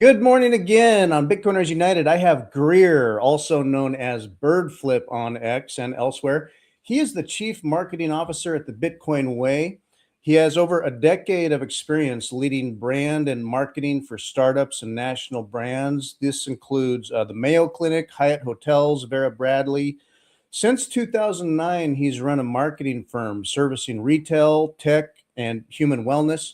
Good morning again on Bitcoiners United. I have Greer, also known as BirdFlip on X and elsewhere. He is the Chief Marketing Officer at the Bitcoin Way. He has over a decade of experience leading brand and marketing for startups and national brands. This includes the Mayo Clinic, Hyatt Hotels, Vera Bradley. Since 2009, he's run a marketing firm servicing retail, tech, and human wellness.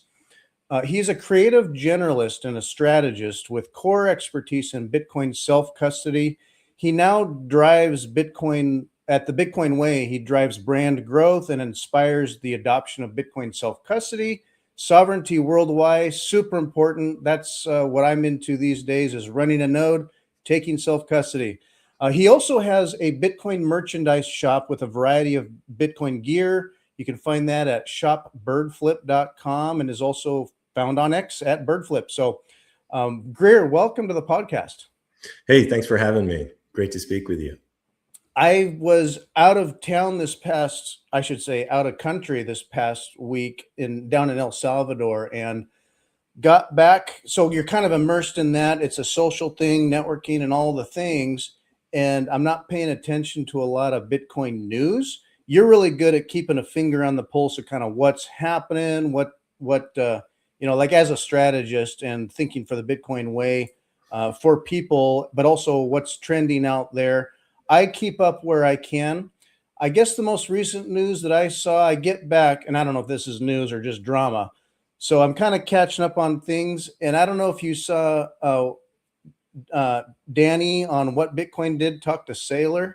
He's a creative generalist and a strategist with core expertise in Bitcoin self custody. He now drives Bitcoin at the Bitcoin Way. He drives brand growth and inspires the adoption of Bitcoin self custody, sovereignty worldwide. Super important. That's what I'm into these days: is running a node, taking self custody. He also has a Bitcoin merchandise shop with a variety of Bitcoin gear. You can find that at shopbirdflip.com and is also found on X at BirdFlip. So, Greer, welcome to the podcast. Hey, thanks for having me. Great to speak with you. I was out of town I should say, out of country this past week down in El Salvador and got back. So you're kind of immersed in that. It's a social thing, networking and all the things. And I'm not paying attention to a lot of Bitcoin news. You're really good at keeping a finger on the pulse of kind of what's happening, like as a strategist and thinking for the Bitcoin way for people, but also what's trending out there. I keep up where I can. I guess the most recent news that I saw, I get back, and I don't know if this is news or just drama. So I'm kind of catching up on things. And I don't know if you saw Danny on What Bitcoin Did talk to Saylor.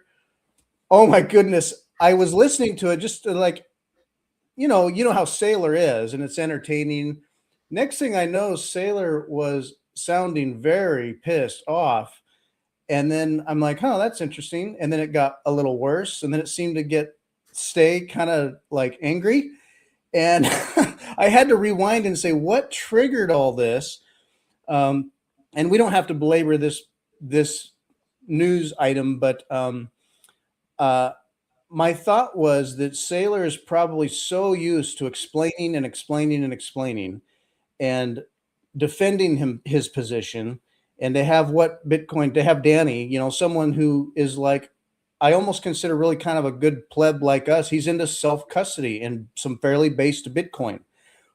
Oh my goodness. I was listening to it just to you know how Saylor is, and it's entertaining. Next thing I know, Saylor was sounding very pissed off. And then I'm like, oh, that's interesting. And then it got a little worse. And then it seemed to stay kind of like angry. And I had to rewind and say, what triggered all this? And we don't have to belabor this news item, but my thought was that Saylor is probably so used to explaining and explaining and explaining and defending his position, and to have Danny, someone who is like, I almost consider really kind of a good pleb like us. He's into self-custody and some fairly based Bitcoin,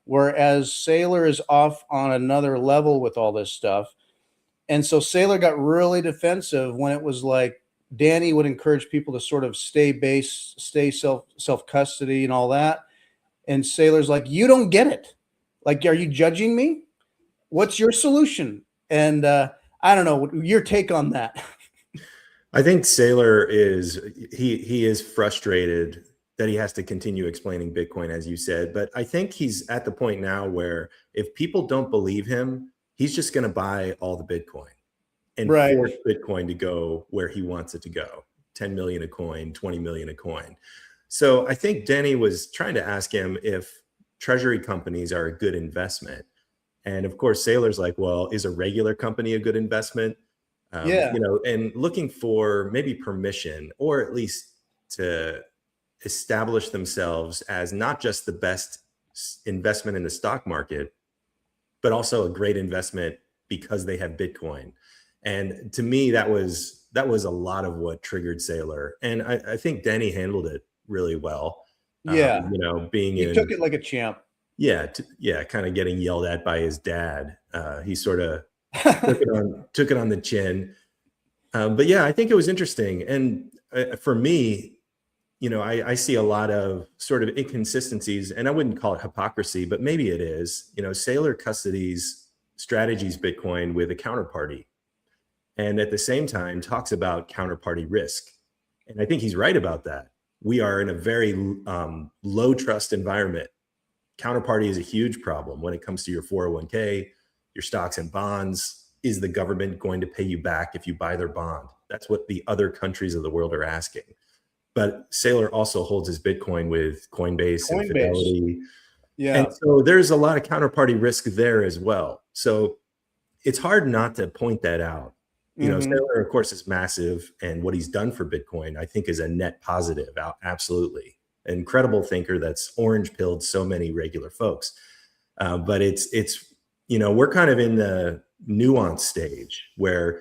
whereas Saylor is off on another level with all this stuff. And so Saylor got really defensive when it was like Danny would encourage people to sort of stay base, stay self-custody and all that. And Saylor's like, you don't get it. Like, are you judging me? What's your solution? And I don't know, your take on that. I think Saylor he is frustrated that he has to continue explaining Bitcoin, as you said. But I think he's at the point now where if people don't believe him, he's just going to buy all the Bitcoin and force Bitcoin to go where he wants it to go. 10 million a coin, 20 million a coin. So I think Denny was trying to ask him if treasury companies are a good investment. And of course, Saylor's like, well, is a regular company a good investment? And looking for maybe permission, or at least to establish themselves as not just the best investment in the stock market, but also a great investment because they have Bitcoin. And to me, that was a lot of what triggered Saylor. And I think Denny handled it really well. Yeah. He took it like a champ. Yeah. Kind of getting yelled at by his dad. He sort of took it on the chin. But yeah, I think it was interesting. And for me, I see a lot of sort of inconsistencies, and I wouldn't call it hypocrisy, but maybe it is. Saylor custodies strategies Bitcoin with a counterparty, and at the same time talks about counterparty risk. And I think he's right about that. We are in a very low trust environment. Counterparty is a huge problem when it comes to your 401k, your stocks and bonds. Is the government going to pay you back if you buy their bond? That's what the other countries of the world are asking. But Saylor also holds his Bitcoin with Coinbase. And Fidelity. Yeah. And so there's a lot of counterparty risk there as well. So it's hard not to point that out. Saylor, of course, is massive. And what he's done for Bitcoin, I think, is a net positive. Absolutely. Incredible thinker that's orange pilled so many regular folks. But it's we're kind of in nuanced stage where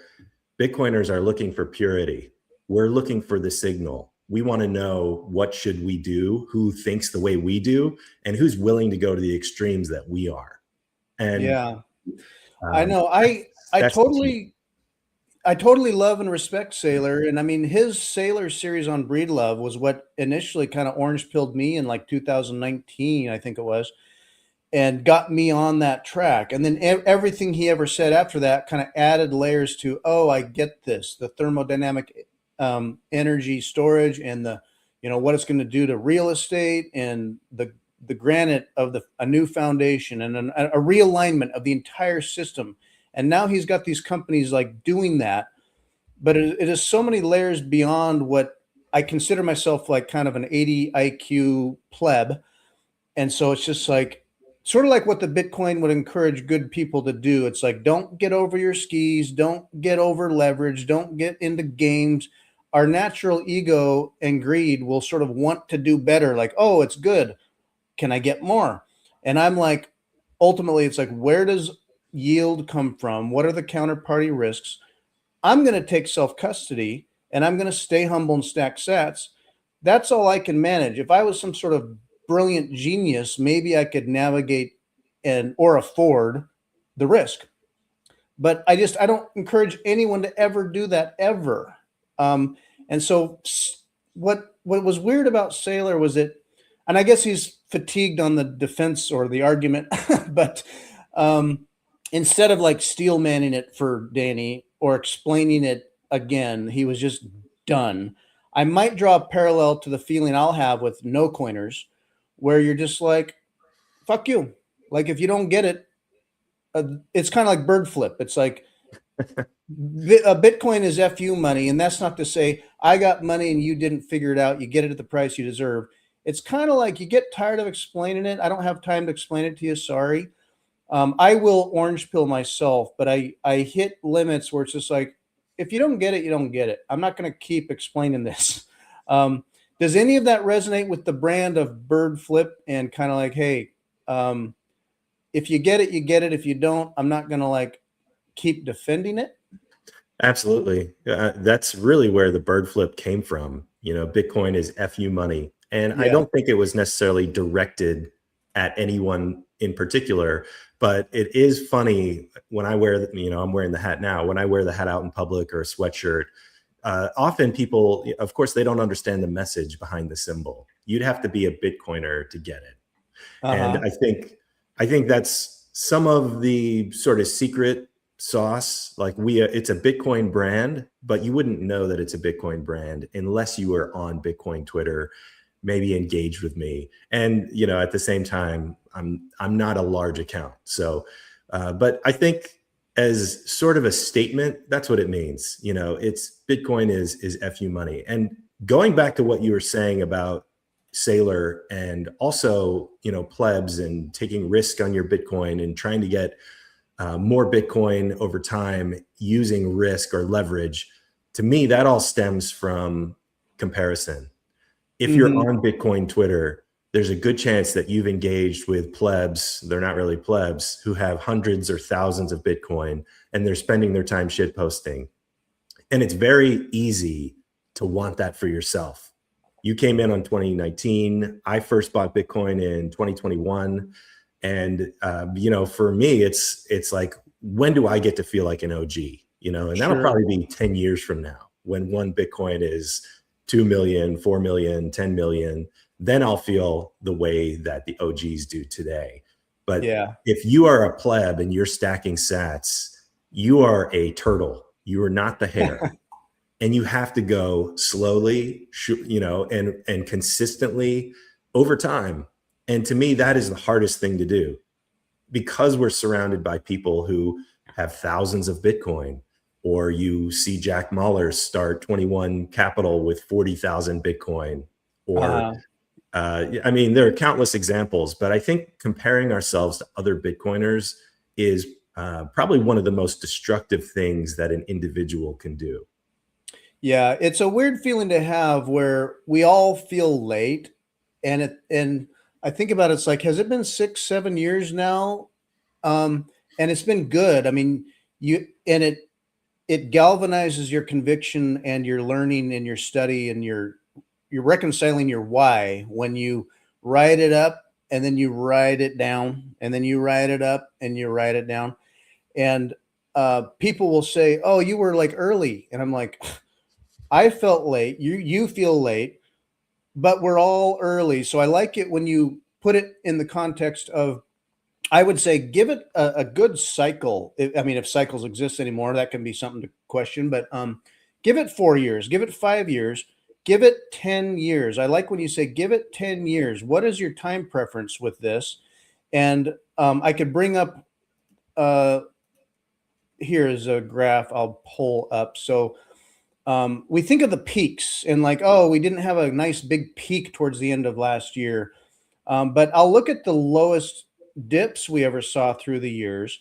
Bitcoiners are looking for purity. We're looking for the signal. We want to know what should we do, who thinks the way we do, and who's willing to go to the extremes that we are. And Yeah, I know. that's the key. I totally love and respect Sailor. And I mean, his Sailor series on Breed Love was what initially kind of orange pilled me in like 2019, I think it was, and got me on that track. And then everything he ever said after that kind of added layers to, oh, I get this, the thermodynamic energy storage and the, what it's going to do to real estate and the granite of a new foundation and a realignment of the entire system. And now he's got these companies like doing that, but it is so many layers beyond what I consider myself like kind of an 80 IQ pleb. And so it's just like, sort of like what the Bitcoin would encourage good people to do. It's like, don't get over your skis, don't get over leverage, don't get into games. Our natural ego and greed will sort of want to do better. Like, oh, it's good. Can I get more? And I'm like, ultimately, it's like, where does yield come from? What are the counterparty risks? I'm going to take self-custody and I'm going to stay humble and stack sats. That's all I can manage. If I was some sort of brilliant genius, maybe I could navigate or afford the risk. But I don't encourage anyone to ever do that ever. And so what was weird about Sailor was that, and I guess he's fatigued on the defense or the argument, but instead of like steel manning it for Danny or explaining it again, he was just done. I might draw a parallel to the feeling I'll have with no coiners, where you're just like, fuck you. Like, if you don't get it, it's kind of like BirdFlip. It's like, Bitcoin is FU money. And that's not to say I got money and you didn't figure it out. You get it at the price you deserve. It's kind of like you get tired of explaining it. I don't have time to explain it to you. Sorry. I will orange pill myself, but I hit limits where it's just like, if you don't get it, you don't get it. I'm not going to keep explaining this. Does any of that resonate with the brand of BirdFlip and kind of like, hey, if you get it, you get it. If you don't, I'm not going to like keep defending it. Absolutely. That's really where the BirdFlip came from. Bitcoin is FU money. And I don't think it was necessarily directed at anyone in particular, but it is funny when I wear, I'm wearing the hat now. When I wear the hat out in public or a sweatshirt, often people, of course, they don't understand the message behind the symbol. You'd have to be a Bitcoiner to get it. And I think that's some of the sort of secret sauce. Like it's a Bitcoin brand, but you wouldn't know that it's a Bitcoin brand unless you were on Bitcoin Twitter, maybe engaged with me. And, at the same time, I'm not a large account. So, but I think as sort of a statement, that's what it means. It's Bitcoin is FU money. And going back to what you were saying about Sailor and also, plebs and taking risk on your Bitcoin and trying to get more Bitcoin over time using risk or leverage, to me, that all stems from comparison. If you're on Bitcoin Twitter, there's a good chance that you've engaged with plebs. They're not really plebs who have hundreds or thousands of Bitcoin and they're spending their time shit posting. And it's very easy to want that for yourself. You came in on 2019. I first bought Bitcoin in 2021. And, for me, it's like, when do I get to feel like an OG? And that'll probably be 10 years from now when one Bitcoin is 2 million, 4 million, 10 million, then I'll feel the way that the OGs do today. But if you are a pleb and you're stacking sats, you are a turtle. You are not the hare. And you have to go slowly, and consistently over time. And to me, that is the hardest thing to do because we're surrounded by people who have thousands of Bitcoin. Or you see Jack Mahler start 21 Capital with 40,000 Bitcoin. Or, there are countless examples, but I think comparing ourselves to other Bitcoiners is probably one of the most destructive things that an individual can do. Yeah, it's a weird feeling to have where we all feel late. And I think about it, it's like, has it been 6-7 years now? And it's been good. I mean, it galvanizes your conviction and your learning and your study, and you're reconciling your why when you write it up and then you write it down and then you write it up and you write it down. And people will say, "Oh, you were like early," and I'm like, "I felt late. You feel late, but we're all early." So I like it when you put it in the context of, I would say, give it a good cycle. I mean, if cycles exist anymore, that can be something to question. But give it 4 years, give it 5 years, give it 10 years. I like when you say, give it 10 years. What is your time preference with this? And I could bring up. Here's a graph I'll pull up. So we think of the peaks and like, oh, we didn't have a nice big peak towards the end of last year. But I'll look at the lowest dips we ever saw through the years.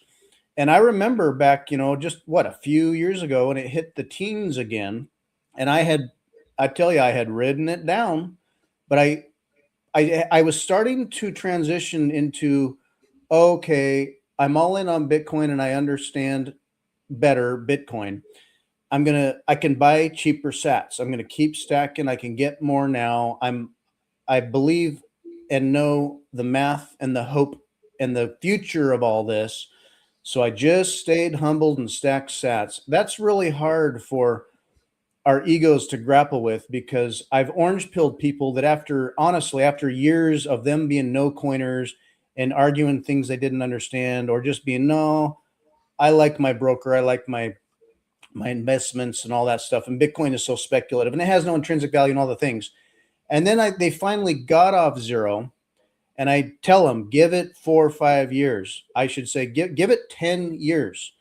And I remember back, just what, a few years ago when it hit the teens again. And I tell you, I had ridden it down, but I was starting to transition into, okay, I'm all in on Bitcoin and I understand better Bitcoin. I can buy cheaper sats. I'm going to keep stacking. I can get more now. I believe and know the math and the hope and the future of all this. So I just stayed humbled and stacked sats. That's really hard for our egos to grapple with, because I've orange pilled people that after years of them being no coiners and arguing things they didn't understand, or just being, no, I like my broker, I like my investments and all that stuff. And Bitcoin is so speculative and it has no intrinsic value and all the things. And then they finally got off zero, and I tell them, give it 4 or 5 years. I should say, give it 10 years.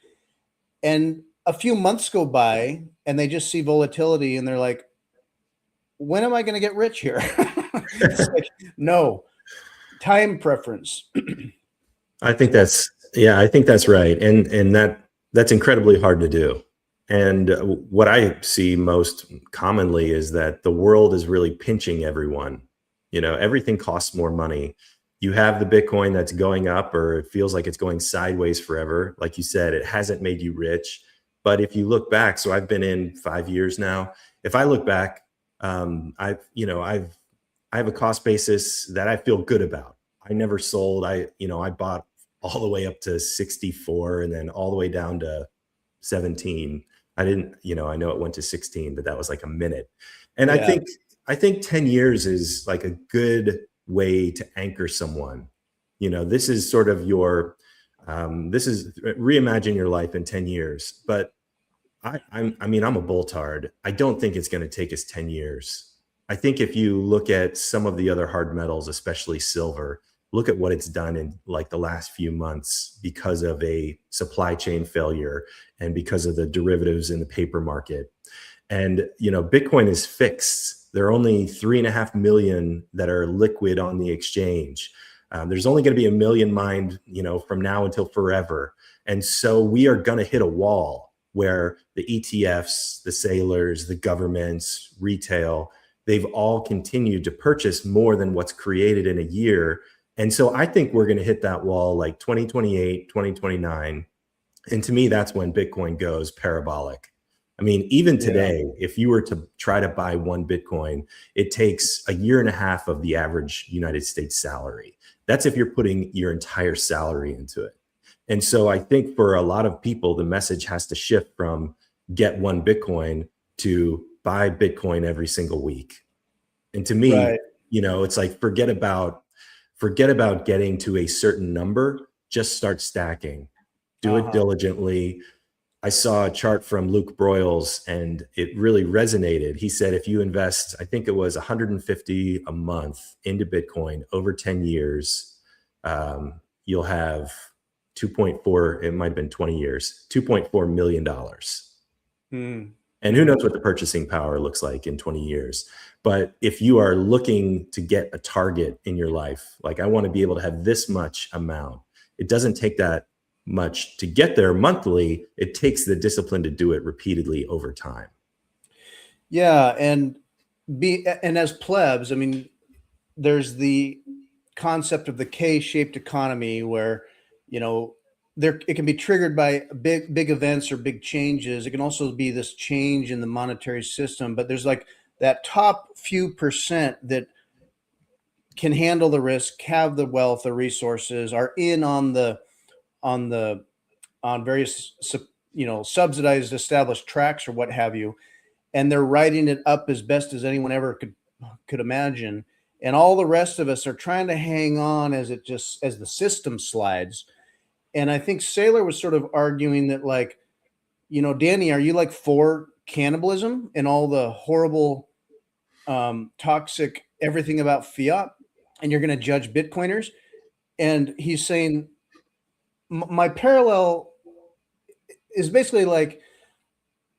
And a few months go by and they just see volatility and they're like, when am I going to get rich here? It's like, no, time preference. I think that's right. And that's incredibly hard to do. And what I see most commonly is that the world is really pinching everyone. Everything costs more money. You have the Bitcoin that's going up, or it feels like it's going sideways forever. Like you said, it hasn't made you rich. But if you look back, so I've been in 5 years now. If I look back, I have a cost basis that I feel good about. I never sold. I bought all the way up to 64 and then all the way down to 17. I didn't, I know it went to 16, but that was like a minute. And Yeah. I think 10 years is like a good way to anchor someone. This is sort of this is reimagine your life in 10 years. But I'm a bulltard. I don't think it's going to take us 10 years. I think if you look at some of the other hard metals, especially silver, look at what it's done in like the last few months because of a supply chain failure and because of the derivatives in the paper market. And, Bitcoin is fixed. There are only 3.5 million that are liquid on the exchange. There's only going to be 1 million mined, from now until forever. And so we are going to hit a wall where the ETFs, the sailors, the governments, retail, they've all continued to purchase more than what's created in a year. And so I think we're going to hit that wall like 2028, 2029. And to me, that's when Bitcoin goes parabolic. I mean, even today, if you were to try to buy one Bitcoin, it takes 1.5 years of the average United States salary. That's if you're putting your entire salary into it. And so I think for a lot of people, the message has to shift from get one Bitcoin to buy Bitcoin every single week. And to me, Right. It's like, forget about getting to a certain number, just start stacking, do it diligently. I saw a chart from Luke Broyles and it really resonated. He said, if you invest, I think it was 150 a month into Bitcoin over 10 years, you'll have 2.4, it might've been 20 years, $2.4 million. And who knows what the purchasing power looks like in 20 years. But if you are looking to get a target in your life, like I want to be able to have this much amount, it doesn't take that much to get there monthly. It takes the discipline to do it repeatedly over time. Yeah. And as plebs, I mean, there's the concept of the K-shaped economy where, it can be triggered by big events or big changes. It can also be this change in the monetary system, but there's like that top few percent that can handle the risk, have the wealth, the resources, are in on on the on various subsidized established tracks or what have you, and they're writing it up as best as anyone ever could imagine. And all the rest of us are trying to hang on as the system slides. And I think Saylor was sort of arguing that, like, Danny, are you like for cannibalism and all the horrible, toxic everything about fiat, and you're going to judge Bitcoiners? And he's saying my parallel is basically like,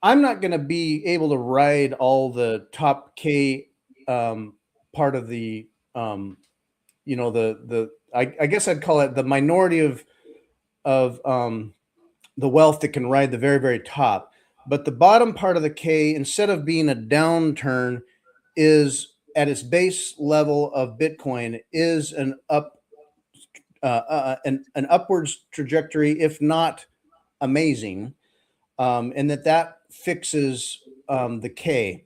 I'm not going to be able to ride all the top K part of the, I guess I'd call it the minority of the wealth that can ride the very, very top. But the bottom part of the K, instead of being a downturn, is at its base level of Bitcoin is an upwards trajectory, if not amazing, and that fixes the K.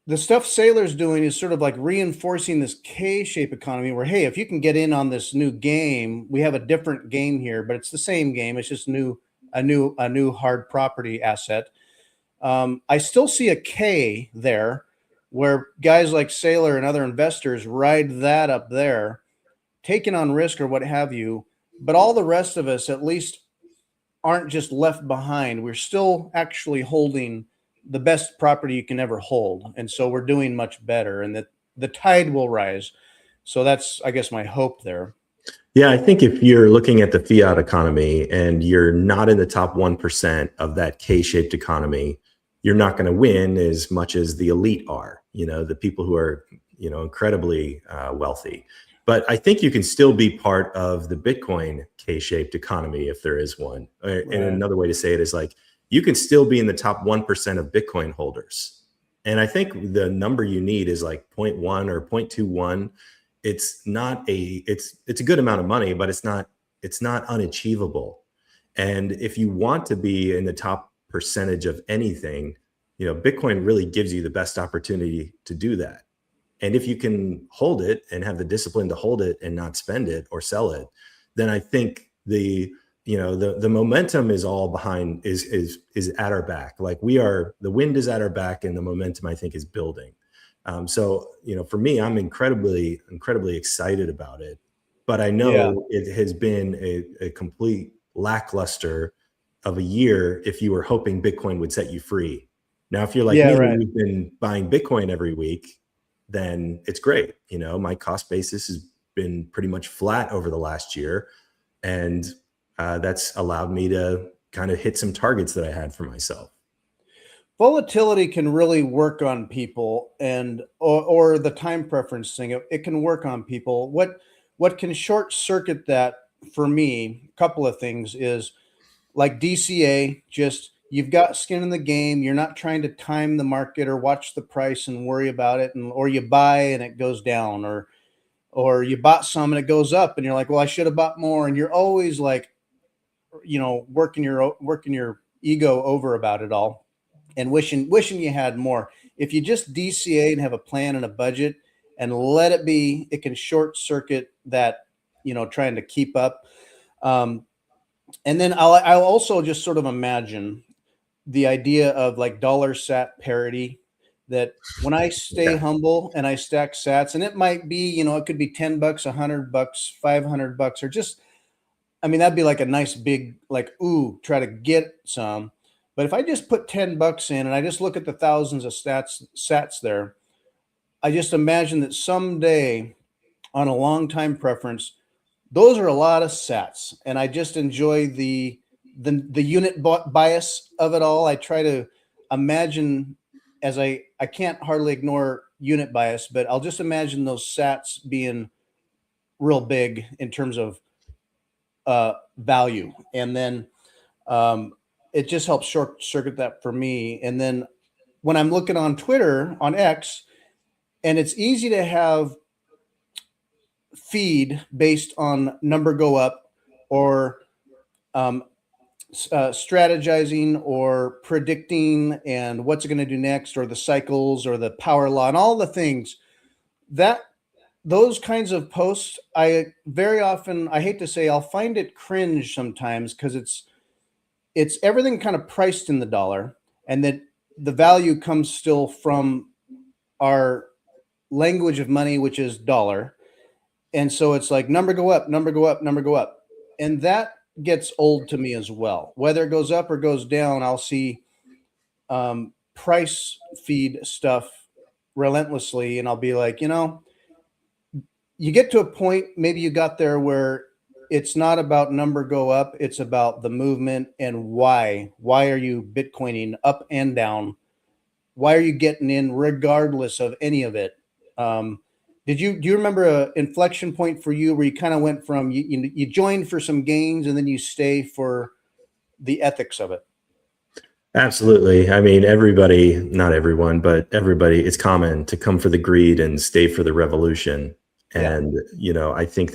The stuff Saylor's doing is sort of like reinforcing this K-shaped economy where, hey, if you can get in on this new game, we have a different game here, but it's the same game. It's just a new hard property asset. I still see a K there where guys like Saylor and other investors ride that up there, taking on risk or what have you. But all the rest of us at least aren't just left behind. We're still actually holding the best property you can ever hold. And so we're doing much better, and that the tide will rise. So that's, I guess, my hope there. Yeah, I think if you're looking at the fiat economy and you're not in the top 1% of that K-shaped economy, you're not going to win as much as the elite are, the people who are, incredibly wealthy. But I think you can still be part of the Bitcoin K-shaped economy if there is one. Right. And another way to say it is like, you can still be in the top 1% of Bitcoin holders. And I think the number you need is like 0.1 or 0.21. It's a good amount of money, but it's not unachievable. And if you want to be in the top percentage of anything, Bitcoin really gives you the best opportunity to do that. And if you can hold it and have the discipline to hold it and not spend it or sell it, then I think the momentum is all behind, is at our back. Like the wind is at our back, and the momentum, I think, is building. So for me, I'm incredibly excited about it, but I know it has been a complete lackluster of a year if you were hoping Bitcoin would set you free. Now, if you're like me, right, you've been buying Bitcoin every week, then it's great. My cost basis has been pretty much flat over the last year, and that's allowed me to kind of hit some targets that I had for myself. Volatility can really work on people, and or the time preference thing. It can work on people. What can short circuit that for me? A couple of things is like DCA. Just you've got skin in the game. You're not trying to time the market or watch the price and worry about it, or you buy and it goes down, or you bought some and it goes up, and you're like, well, I should have bought more, and you're always like, working your ego over about it all, and wishing you had more. If you just DCA and have a plan and a budget and let it be, it can short circuit that, trying to keep up. And then I'll also just sort of imagine the idea of like dollar sat parity, that when I stay humble and I stack sats, and it might be, it could be $10, $100, $500, or just, that'd be like a nice big, like, ooh, try to get some. But if I just put $10 in and I just look at the thousands of sats there, I just imagine that someday on a long time preference, those are a lot of sats. And I just enjoy the unit bias of it all. I try to imagine, as I can't hardly ignore unit bias, but I'll just imagine those sats being real big in terms of value. And then it just helps short circuit that for me. And then when I'm looking on Twitter, on X, and it's easy to have feed based on number go up, or um, strategizing or predicting and what's it going to do next, or the cycles or the power law and all the things that those kinds of posts, I very often, I hate to say, I'll find it cringe sometimes because it's everything kind of priced in the dollar, and that the value comes still from our language of money, which is dollar. And so it's like number go up, number go up, number go up. And that gets old to me as well. Whether it goes up or goes down, I'll see price feed stuff relentlessly. And I'll be like, you get to a point, maybe you got there where it's not about number go up, it's about the movement and why. Why are you Bitcoining up and down? Why are you getting in regardless of any of it? Do you remember an inflection point for you where you kind of went from you joined for some gains and then you stay for the ethics of it? Absolutely. I mean, everybody, not everyone, but everybody, it's common to come for the greed and stay for the revolution. And, I think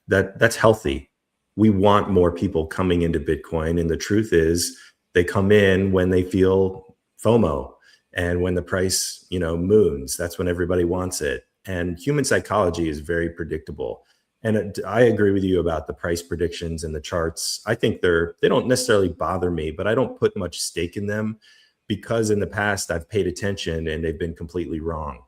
that's healthy. We want more people coming into Bitcoin. And the truth is they come in when they feel FOMO and when the price, moons. That's when everybody wants it. And human psychology is very predictable. And I agree with you about the price predictions and the charts. I think they don't necessarily bother me, but I don't put much stake in them because in the past I've paid attention and they've been completely wrong.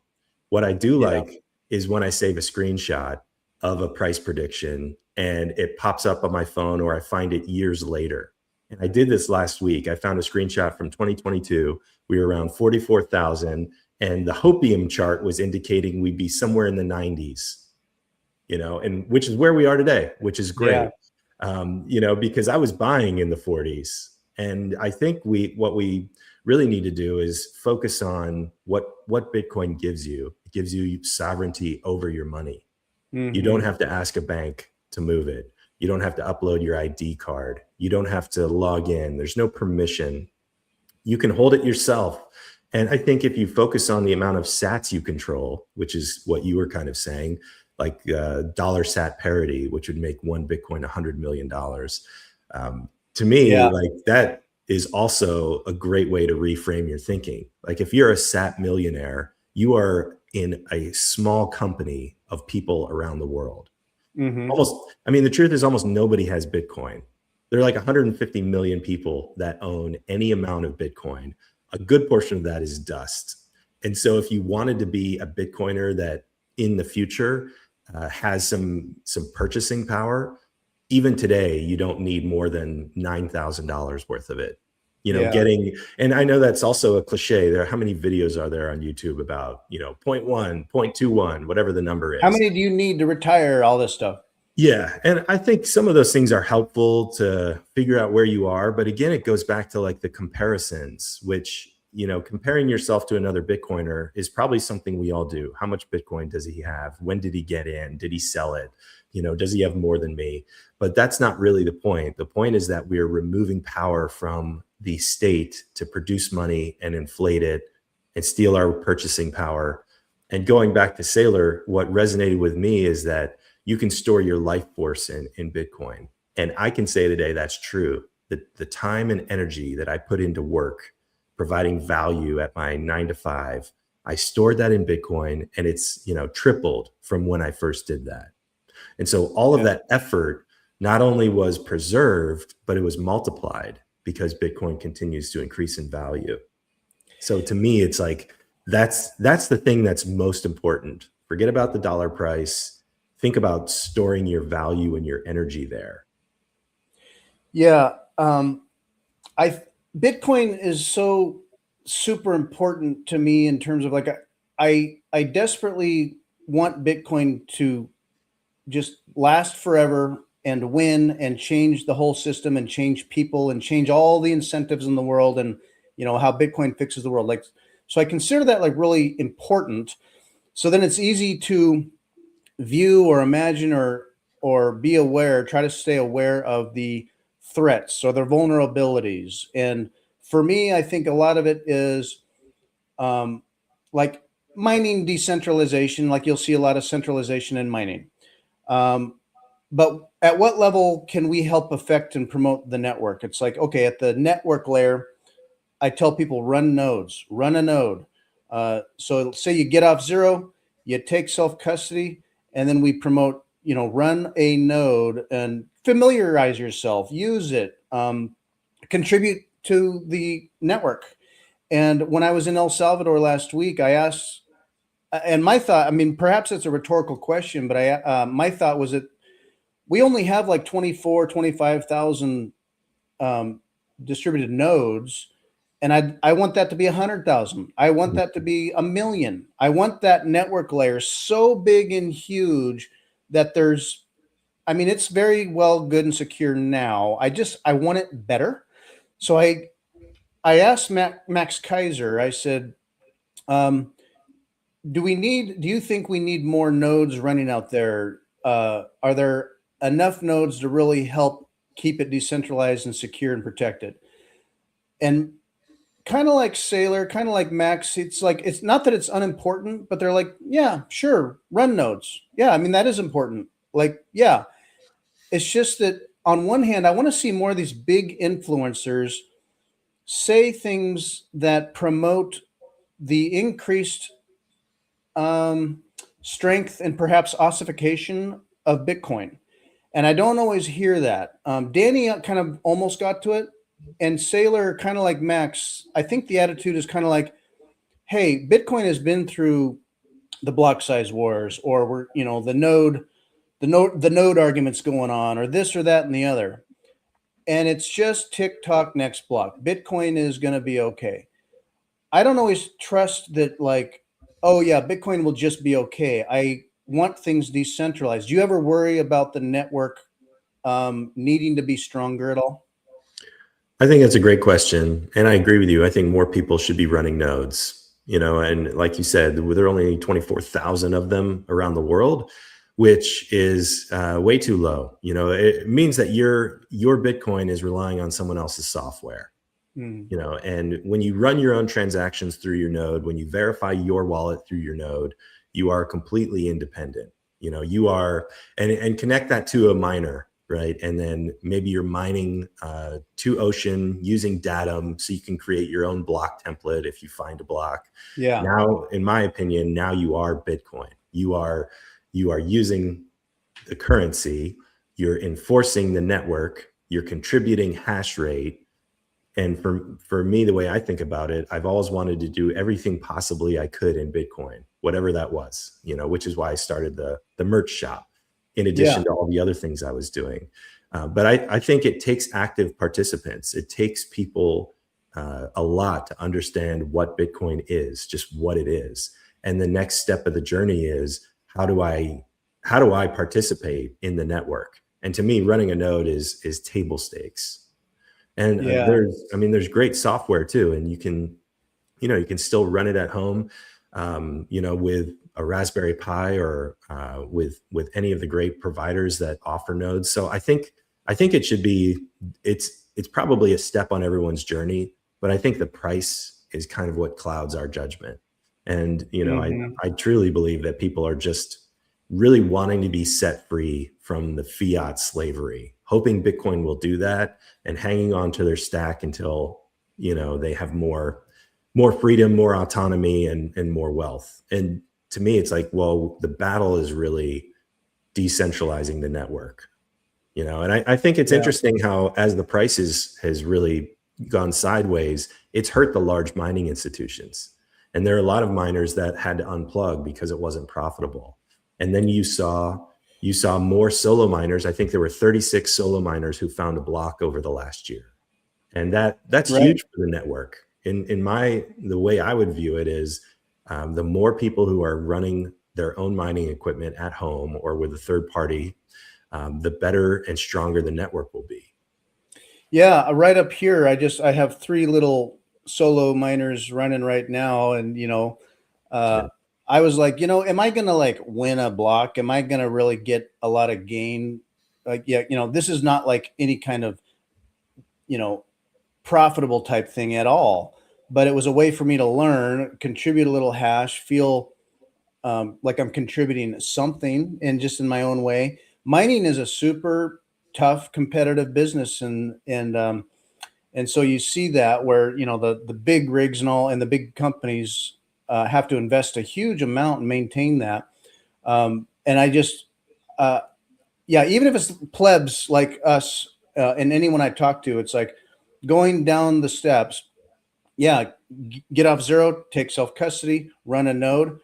What I do like is when I save a screenshot of a price prediction and it pops up on my phone, or I find it years later. And I did this last week. I found a screenshot from 2022. We were around 44,000 and the Hopium chart was indicating we'd be somewhere in the 90s. And which is where we are today, which is great. Because I was buying in the 40s. And I think what we really need to do is focus on what Bitcoin gives you. It gives you sovereignty over your money. Mm-hmm. You don't have to ask a bank to move it. You don't have to upload your ID card. You don't have to log in. There's no permission. You can hold it yourself. And I think if you focus on the amount of sats you control, which is what you were kind of saying, like dollar sat parity, which would make one Bitcoin $100 million. To me, like that is also a great way to reframe your thinking. Like if you're a sat millionaire, you are in a small company of people around the world. Mm-hmm. The truth is almost nobody has Bitcoin. There are like 150 million people that own any amount of Bitcoin. A good portion of that is dust. And so if you wanted to be a Bitcoiner that in the future has some purchasing power, even today, you don't need more than $9,000 worth of it. And I know that's also a cliche. How many videos are there on YouTube about, 0.1, 0.21, whatever the number is? How many do you need to retire all this stuff? Yeah. And I think some of those things are helpful to figure out where you are. But again, it goes back to like the comparisons, which, comparing yourself to another Bitcoiner is probably something we all do. How much Bitcoin does he have? When did he get in? Did he sell it? Does he have more than me? But that's not really the point. The point is that we are removing power from the state to produce money and inflate it and steal our purchasing power. And going back to Saylor, what resonated with me is that you can store your life force in Bitcoin. And I can say today that's true. The time and energy that I put into work, providing value at my 9 to 5, I stored that in Bitcoin, and it's, tripled from when I first did that. And so all of that effort not only was preserved, but it was multiplied because Bitcoin continues to increase in value. So to me, it's like, that's the thing that's most important. Forget about the dollar price. Think about storing your value and your energy there. Yeah. Bitcoin is so super important to me in terms of like, I desperately want Bitcoin to just last forever and win and change the whole system and change people and change all the incentives in the world and, how Bitcoin fixes the world. Like, so I consider that like really important. So then it's easy to view or imagine or be aware, try to stay aware of the threats or their vulnerabilities. And for me, I think a lot of it is like mining decentralization. Like you'll see a lot of centralization in mining. but at what level can we help affect and promote the network? It's like, okay, at the network layer, I tell people run nodes, run a node. So say you get off zero, you take self custody, and then we promote, run a node and familiarize yourself, use it, contribute to the network. And when I was in El Salvador last week, I asked, and my thought, I mean, perhaps it's a rhetorical question, but my thought was that we only have like 24, 25,000 distributed nodes. And I want that to be 100,000. I want that to be 1,000,000. I want that network layer so big and huge that it's very well good and secure now. I want it better. So I asked Max Kaiser, I said, do you think we need more nodes running out there? Are there enough nodes to really help keep it decentralized and secure and protected? And kind of like Sailor, kind of like Max, it's like, it's not that it's unimportant, but they're like, yeah, sure, run nodes. Yeah, I mean, that is important. Like, yeah, it's just that on one hand, I want to see more of these big influencers say things that promote the increased strength and perhaps ossification of Bitcoin. And I don't always hear that. Danny kind of almost got to it. And Sailor, kind of like Max, I think the attitude is kind of like, hey, Bitcoin has been through the block size wars, or the node arguments going on, or this or that and the other. And it's just TikTok next block. Bitcoin is going to be okay. I don't always trust that, like, oh yeah, Bitcoin will just be okay. I want things decentralized. Do you ever worry about the network needing to be stronger at all? I think that's a great question. And I agree with you. I think more people should be running nodes, and like you said, there are only 24,000 of them around the world, which is way too low. It means that your Bitcoin is relying on someone else's software. And when you run your own transactions through your node, when you verify your wallet through your node, you are completely independent. You are, and connect that to a miner, right? And then maybe you're mining to Ocean using Datum, so you can create your own block template if you find a block. Yeah. Now, in my opinion, now you are Bitcoin. You are using the currency. You're enforcing the network. You're contributing hash rate. And for me, the way I think about it, I've always wanted to do everything possibly I could in Bitcoin, whatever that was, which is why I started the merch shop, in addition to all the other things I was doing. But I think it takes active participants. It takes people a lot to understand what Bitcoin is, just what it is. And the next step of the journey is, how do I participate in the network? And to me, running a node is table stakes. And there's great software too, and you can still run it at home, with a Raspberry Pi, or with any of the great providers that offer nodes. So I think it should be, it's probably a step on everyone's journey, but I think the price is kind of what clouds our judgment. And I truly believe that people are just really wanting to be set free from the fiat slavery, hoping Bitcoin will do that, and hanging on to their stack until they have more freedom, more autonomy, and more wealth. And to me, it's like, well, the battle is really decentralizing the network. And I think it's interesting how, as the prices has really gone sideways, it's hurt the large mining institutions. And there are a lot of miners that had to unplug because it wasn't profitable. And then you saw more solo miners. I think there were 36 solo miners who found a block over the last year. And that's huge for the network. The way I would view it is, the more people who are running their own mining equipment at home or with a third party, the better and stronger the network will be. Yeah, right up here, I have 3 little solo miners running right now, and I was like, am I gonna like win a block? Am I gonna really get a lot of gain? Like, this is not like any kind of profitable type thing at all. But it was a way for me to learn, contribute a little hash, feel like I'm contributing something, and just in my own way. mining is a super tough competitive business, and so you see that where, the big rigs and all, and the big companies have to invest a huge amount and maintain that. And I just, yeah, even if it's plebs like us, and anyone I talk to, it's like going down the steps. Yeah, get off zero, take self custody, run a node.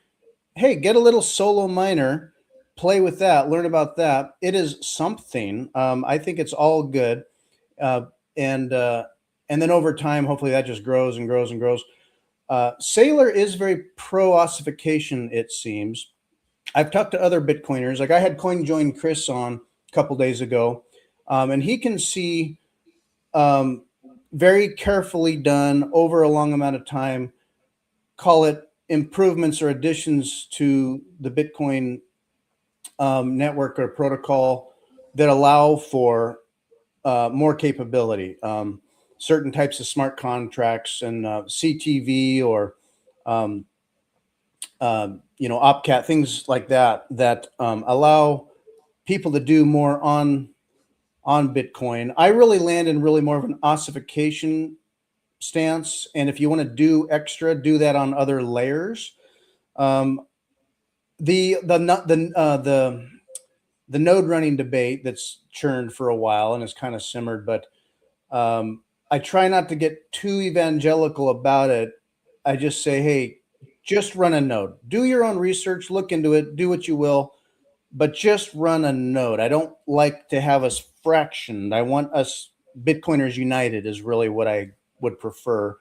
Hey, get a little solo miner, play with that, learn about that. It is something. I think it's all good, uh, and uh, and then over time, hopefully, that just grows and grows and grows. Sailor is very pro ossification, it seems. I've talked to other Bitcoiners. Like I had CoinJoin Chris on a couple days ago, and he can see, um, very carefully done over a long amount of time, call it improvements or additions to the Bitcoin network or protocol that allow for more capability. Certain types of smart contracts and CTV or um, OpCat, things like that, that allow people to do more on Bitcoin. I really land in really more of an ossification stance, and if you want to do extra, do that on other layers. Um, the node running debate that's churned for a while and has kind of simmered, but I try not to get too evangelical about it. I just say, hey, just run a node. Do your own research, look into it, do what you will, but just run a node. I don't like to have us fractioned. I want us Bitcoiners united is really what I would prefer.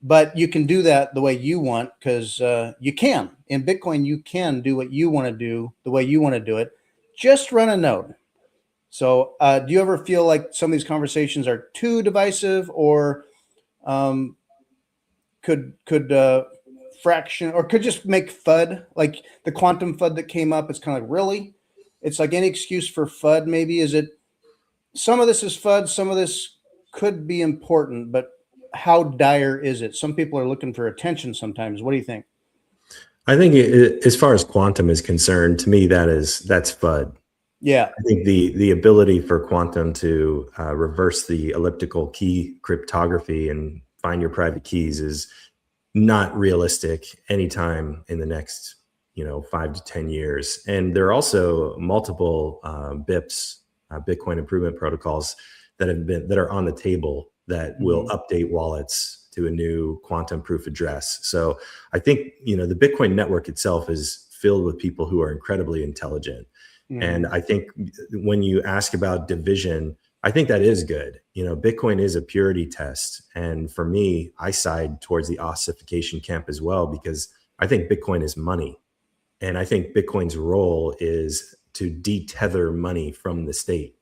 But you can do that the way you want, because you can. In Bitcoin, you can do what you want to do the way you want to do it. Just run a node. So, do you ever feel like some of these conversations are too divisive, or um, could fraction, or could just make FUD, like the quantum FUD that came up? It's kind of like, really, it's like any excuse for FUD. Maybe is it some of this is FUD, some of this could be important, but how dire is it? Some people are looking for attention sometimes. What do you think? I think as far as quantum is concerned, to me, that's FUD. Yeah. I think the ability for quantum to reverse the elliptical key cryptography and find your private keys is not realistic anytime in the next 5 to 10 years. And there are also multiple BIPs, Bitcoin improvement protocols, that are on the table that will update wallets to a new quantum proof address. So I think the Bitcoin network itself is filled with people who are incredibly intelligent. And I think when you ask about division, I think that is good. Bitcoin is a purity test. And for me, I side towards the ossification camp as well, because I think Bitcoin is money. And I think Bitcoin's role is to detether money from the state.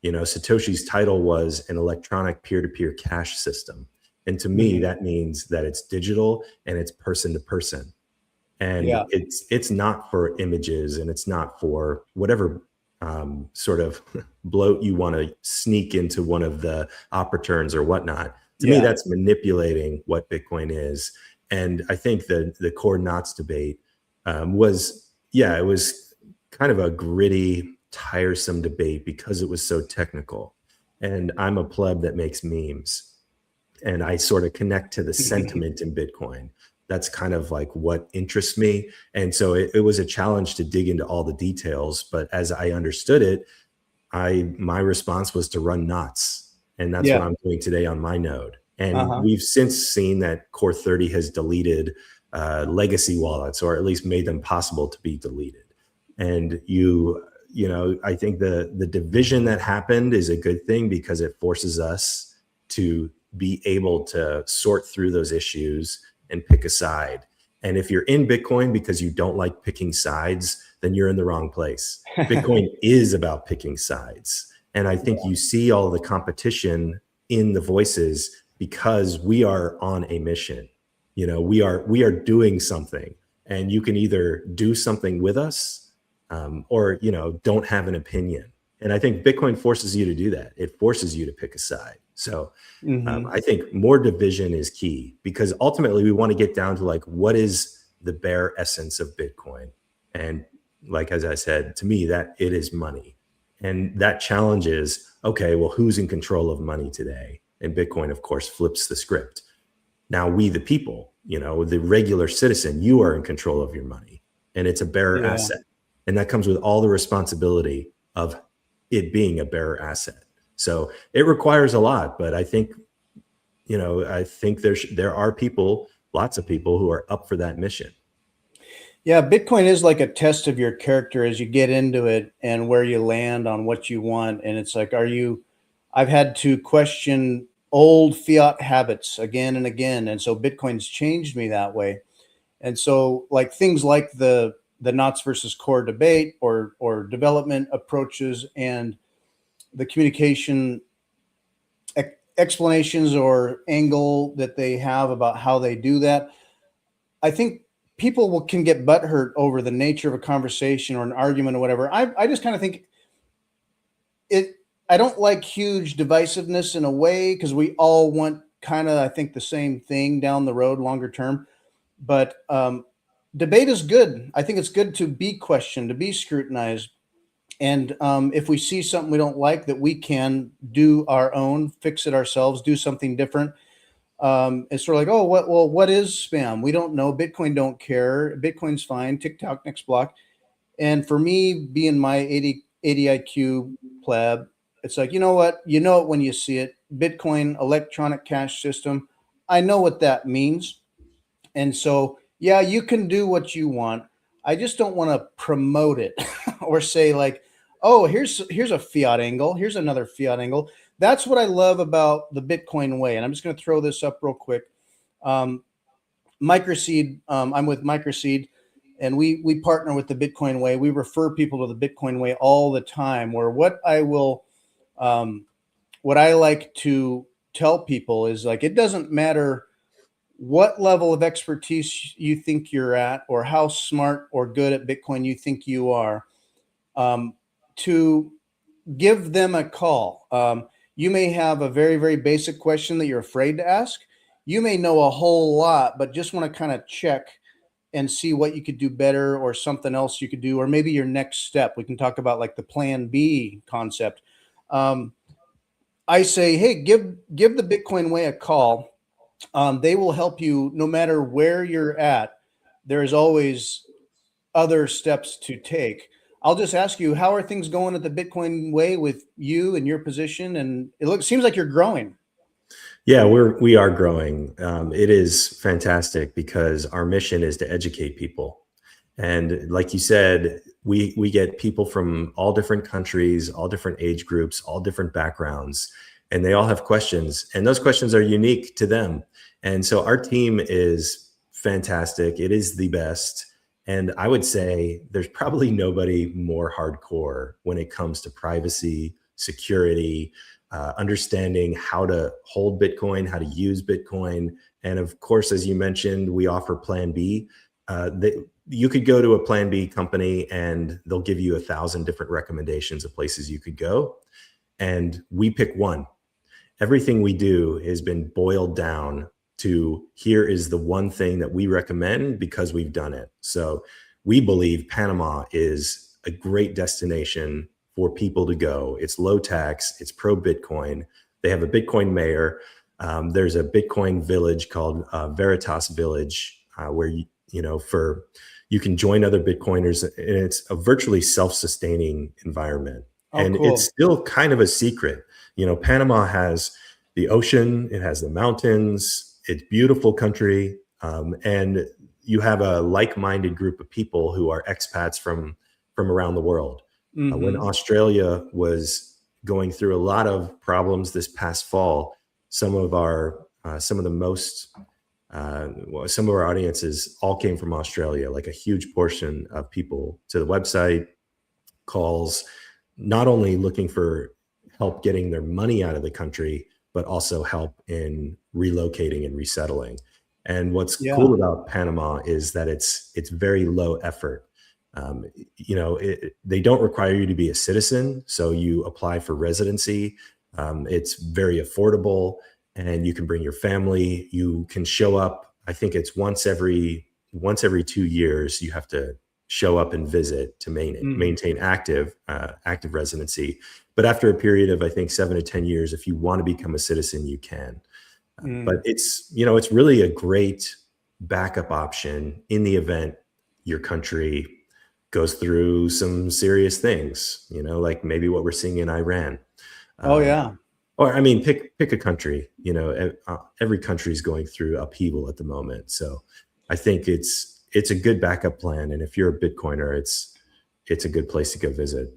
Satoshi's title was an electronic peer-to-peer cash system. And to me, that means that it's digital and it's person to person. And it's not for images, and it's not for whatever sort of bloat you want to sneak into one of the op returns or whatnot. To me, that's manipulating what Bitcoin is. And I think the core knots debate it was kind of a gritty, tiresome debate because it was so technical. And I'm a pleb that makes memes, and I sort of connect to the sentiment in Bitcoin. That's kind of like what interests me. And so it was a challenge to dig into all the details. But as I understood it, my response was to run knots. And that's what I'm doing today on my node. And we've since seen that Core 30 has deleted legacy wallets, or at least made them possible to be deleted. And I think the division that happened is a good thing, because it forces us to be able to sort through those issues and pick a side. And if you're in Bitcoin because you don't like picking sides, then you're in the wrong place. Bitcoin is about picking sides. And I think you see all the competition in the voices because we are on a mission. We are doing something, and you can either do something with us or don't have an opinion. And I think Bitcoin forces you to do that. It forces you to pick a side. So I think more division is key, because ultimately we want to get down to like, what is the bare essence of Bitcoin? And like, as I said, to me, that it is money. And that challenge is, okay, well, who's in control of money today? And Bitcoin, of course, flips the script. Now we, the people, the regular citizen, you are in control of your money, and it's a bearer asset. And that comes with all the responsibility of it being a bearer asset. So it requires a lot, but I think, there are people, lots of people who are up for that mission. Yeah, Bitcoin is like a test of your character as you get into it and where you land on what you want. And it's like, I've had to question old fiat habits again and again. And so Bitcoin's changed me that way. And so like things like the knots versus core debate or development approaches and the communication explanations or angle that they have about how they do that. I think people can get butthurt over the nature of a conversation or an argument or whatever. I just kind of think I don't like huge divisiveness in a way, because we all want kind of, I think, the same thing down the road, longer term. But debate is good. I think it's good to be questioned, to be scrutinized. And if we see something we don't like, that we can do our own, fix it ourselves, do something different. It's sort of like, oh, what is spam? We don't know. Bitcoin don't care. Bitcoin's fine. TikTok next block. And for me, being my 80 IQ pleb, it's like, you know what? You know it when you see it. Bitcoin, electronic cash system. I know what that means. And so, yeah, you can do what you want. I just don't want to promote it or say like, oh, here's a fiat angle. Here's another fiat angle. That's what I love about the Bitcoin way. And I'm just going to throw this up real quick. MicroSeed, I'm with MicroSeed, and we partner with the Bitcoin way. We refer people to the Bitcoin way all the time, where what I like to tell people is like, it doesn't matter what level of expertise you think you're at or how smart or good at Bitcoin you think you are, to give them a call. You may have a very, very basic question that you're afraid to ask. You may know a whole lot, but just want to kind of check and see what you could do better, or something else you could do, or maybe your next step. We can talk about like the plan B concept. I say, hey, give the Bitcoin way a call. They will help you no matter where you're at. There's always other steps to take. I'll just ask you, how are things going at the Bitcoin way with you and your position? And seems like you're growing. Yeah, we are growing. It is fantastic because our mission is to educate people. And like you said, we get people from all different countries, all different age groups, all different backgrounds, and they all have questions. And those questions are unique to them. And so our team is fantastic. It is the best. And I would say there's probably nobody more hardcore when it comes to privacy, security, understanding how to hold Bitcoin, how to use Bitcoin. And of course, as you mentioned, we offer Plan B. You could go to a Plan B company and they'll give you 1,000 different recommendations of places you could go. And we pick one. Everything we do has been boiled down to, here is the one thing that we recommend because we've done it. So we believe Panama is a great destination for people to go. It's low tax, it's pro Bitcoin. They have a Bitcoin mayor. There's a Bitcoin village called Veritas Village, where you can join other Bitcoiners, and it's a virtually self-sustaining environment. And cool. It's still kind of a secret. Panama has the ocean, it has the mountains, it's beautiful country. And you have a like-minded group of people who are expats from around the world. Mm-hmm. When Australia was going through a lot of problems this past fall, some of our audiences all came from Australia, like a huge portion of people to the website, calls, not only looking for help getting their money out of the country, but also help in relocating and resettling. And what's cool about Panama is that it's very low effort. They don't require you to be a citizen, so you apply for residency. It's very affordable, and you can bring your family. You can show up. I think it's once every 2 years you have to show up and visit to Mhm. maintain active residency. But after a period of, I think, 7 to 10 years, if you want to become a citizen, you can. But Mm. it's really a great backup option in the event your country goes through some serious things, like maybe what we're seeing in Iran. Oh Um, yeah. or I mean, pick a country. Every country is going through upheaval at the moment. So I think it's a good backup plan. And if you're a Bitcoiner, it's a good place to go visit.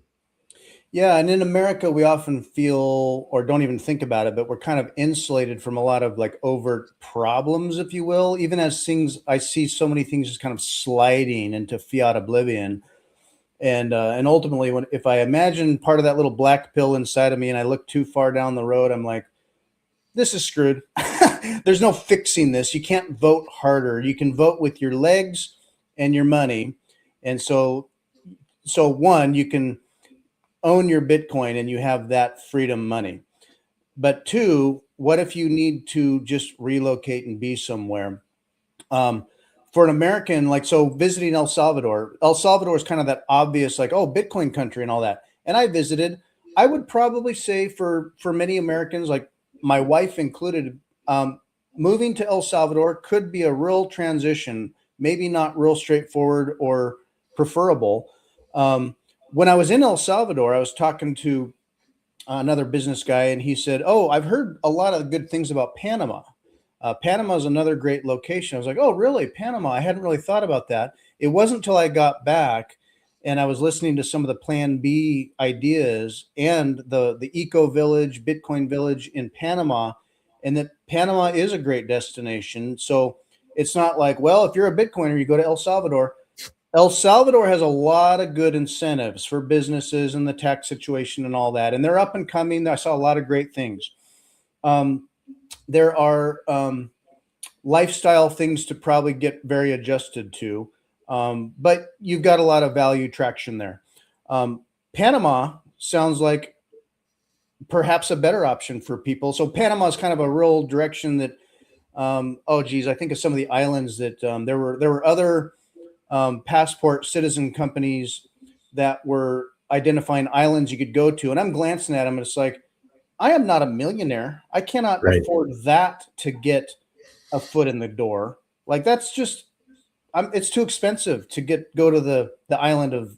Yeah, and in America, we often feel or don't even think about it, but we're kind of insulated from a lot of like overt problems, if you will. Even as things, I see so many things just kind of sliding into fiat oblivion. And ultimately, when if I imagine part of that little black pill inside of me, and I look too far down the road, I'm like, this is screwed. There's no fixing this. You can't vote harder. You can vote with your legs and your money, and so one, you can own your Bitcoin and you have that freedom money. But two, what if you need to just relocate and be somewhere? Um, for an American, like, so visiting El Salvador is kind of that obvious, like, oh, Bitcoin country and all that. And I visited. I would probably say for many Americans, like my wife included, moving to El Salvador could be a real transition, maybe not real straightforward or preferable. Um, when I was in El Salvador, I was talking to another business guy, and he said, "Oh, I've heard a lot of good things about Panama. Panama is another great location." I was like, "Oh, really? Panama? I hadn't really thought about that." It wasn't until I got back and I was listening to some of the Plan B ideas and the Eco Village, Bitcoin Village in Panama, and that Panama is a great destination. So it's not like, well, if you're a Bitcoiner, you go to El Salvador. El Salvador has a lot of good incentives for businesses and the tax situation and all that, and they're up and coming. I saw a lot of great things. Um, there are lifestyle things to probably get very adjusted to, but you've got a lot of value traction there. Um, Panama sounds like perhaps a better option for people. So Panama is kind of a real direction that. Oh, geez, I think of some of the islands that there were other passport citizen companies that were identifying islands you could go to. And I'm glancing at them and it's like, I am not a millionaire. I cannot Right. afford that to get a foot in the door. Like that's just, it's too expensive to go to the island of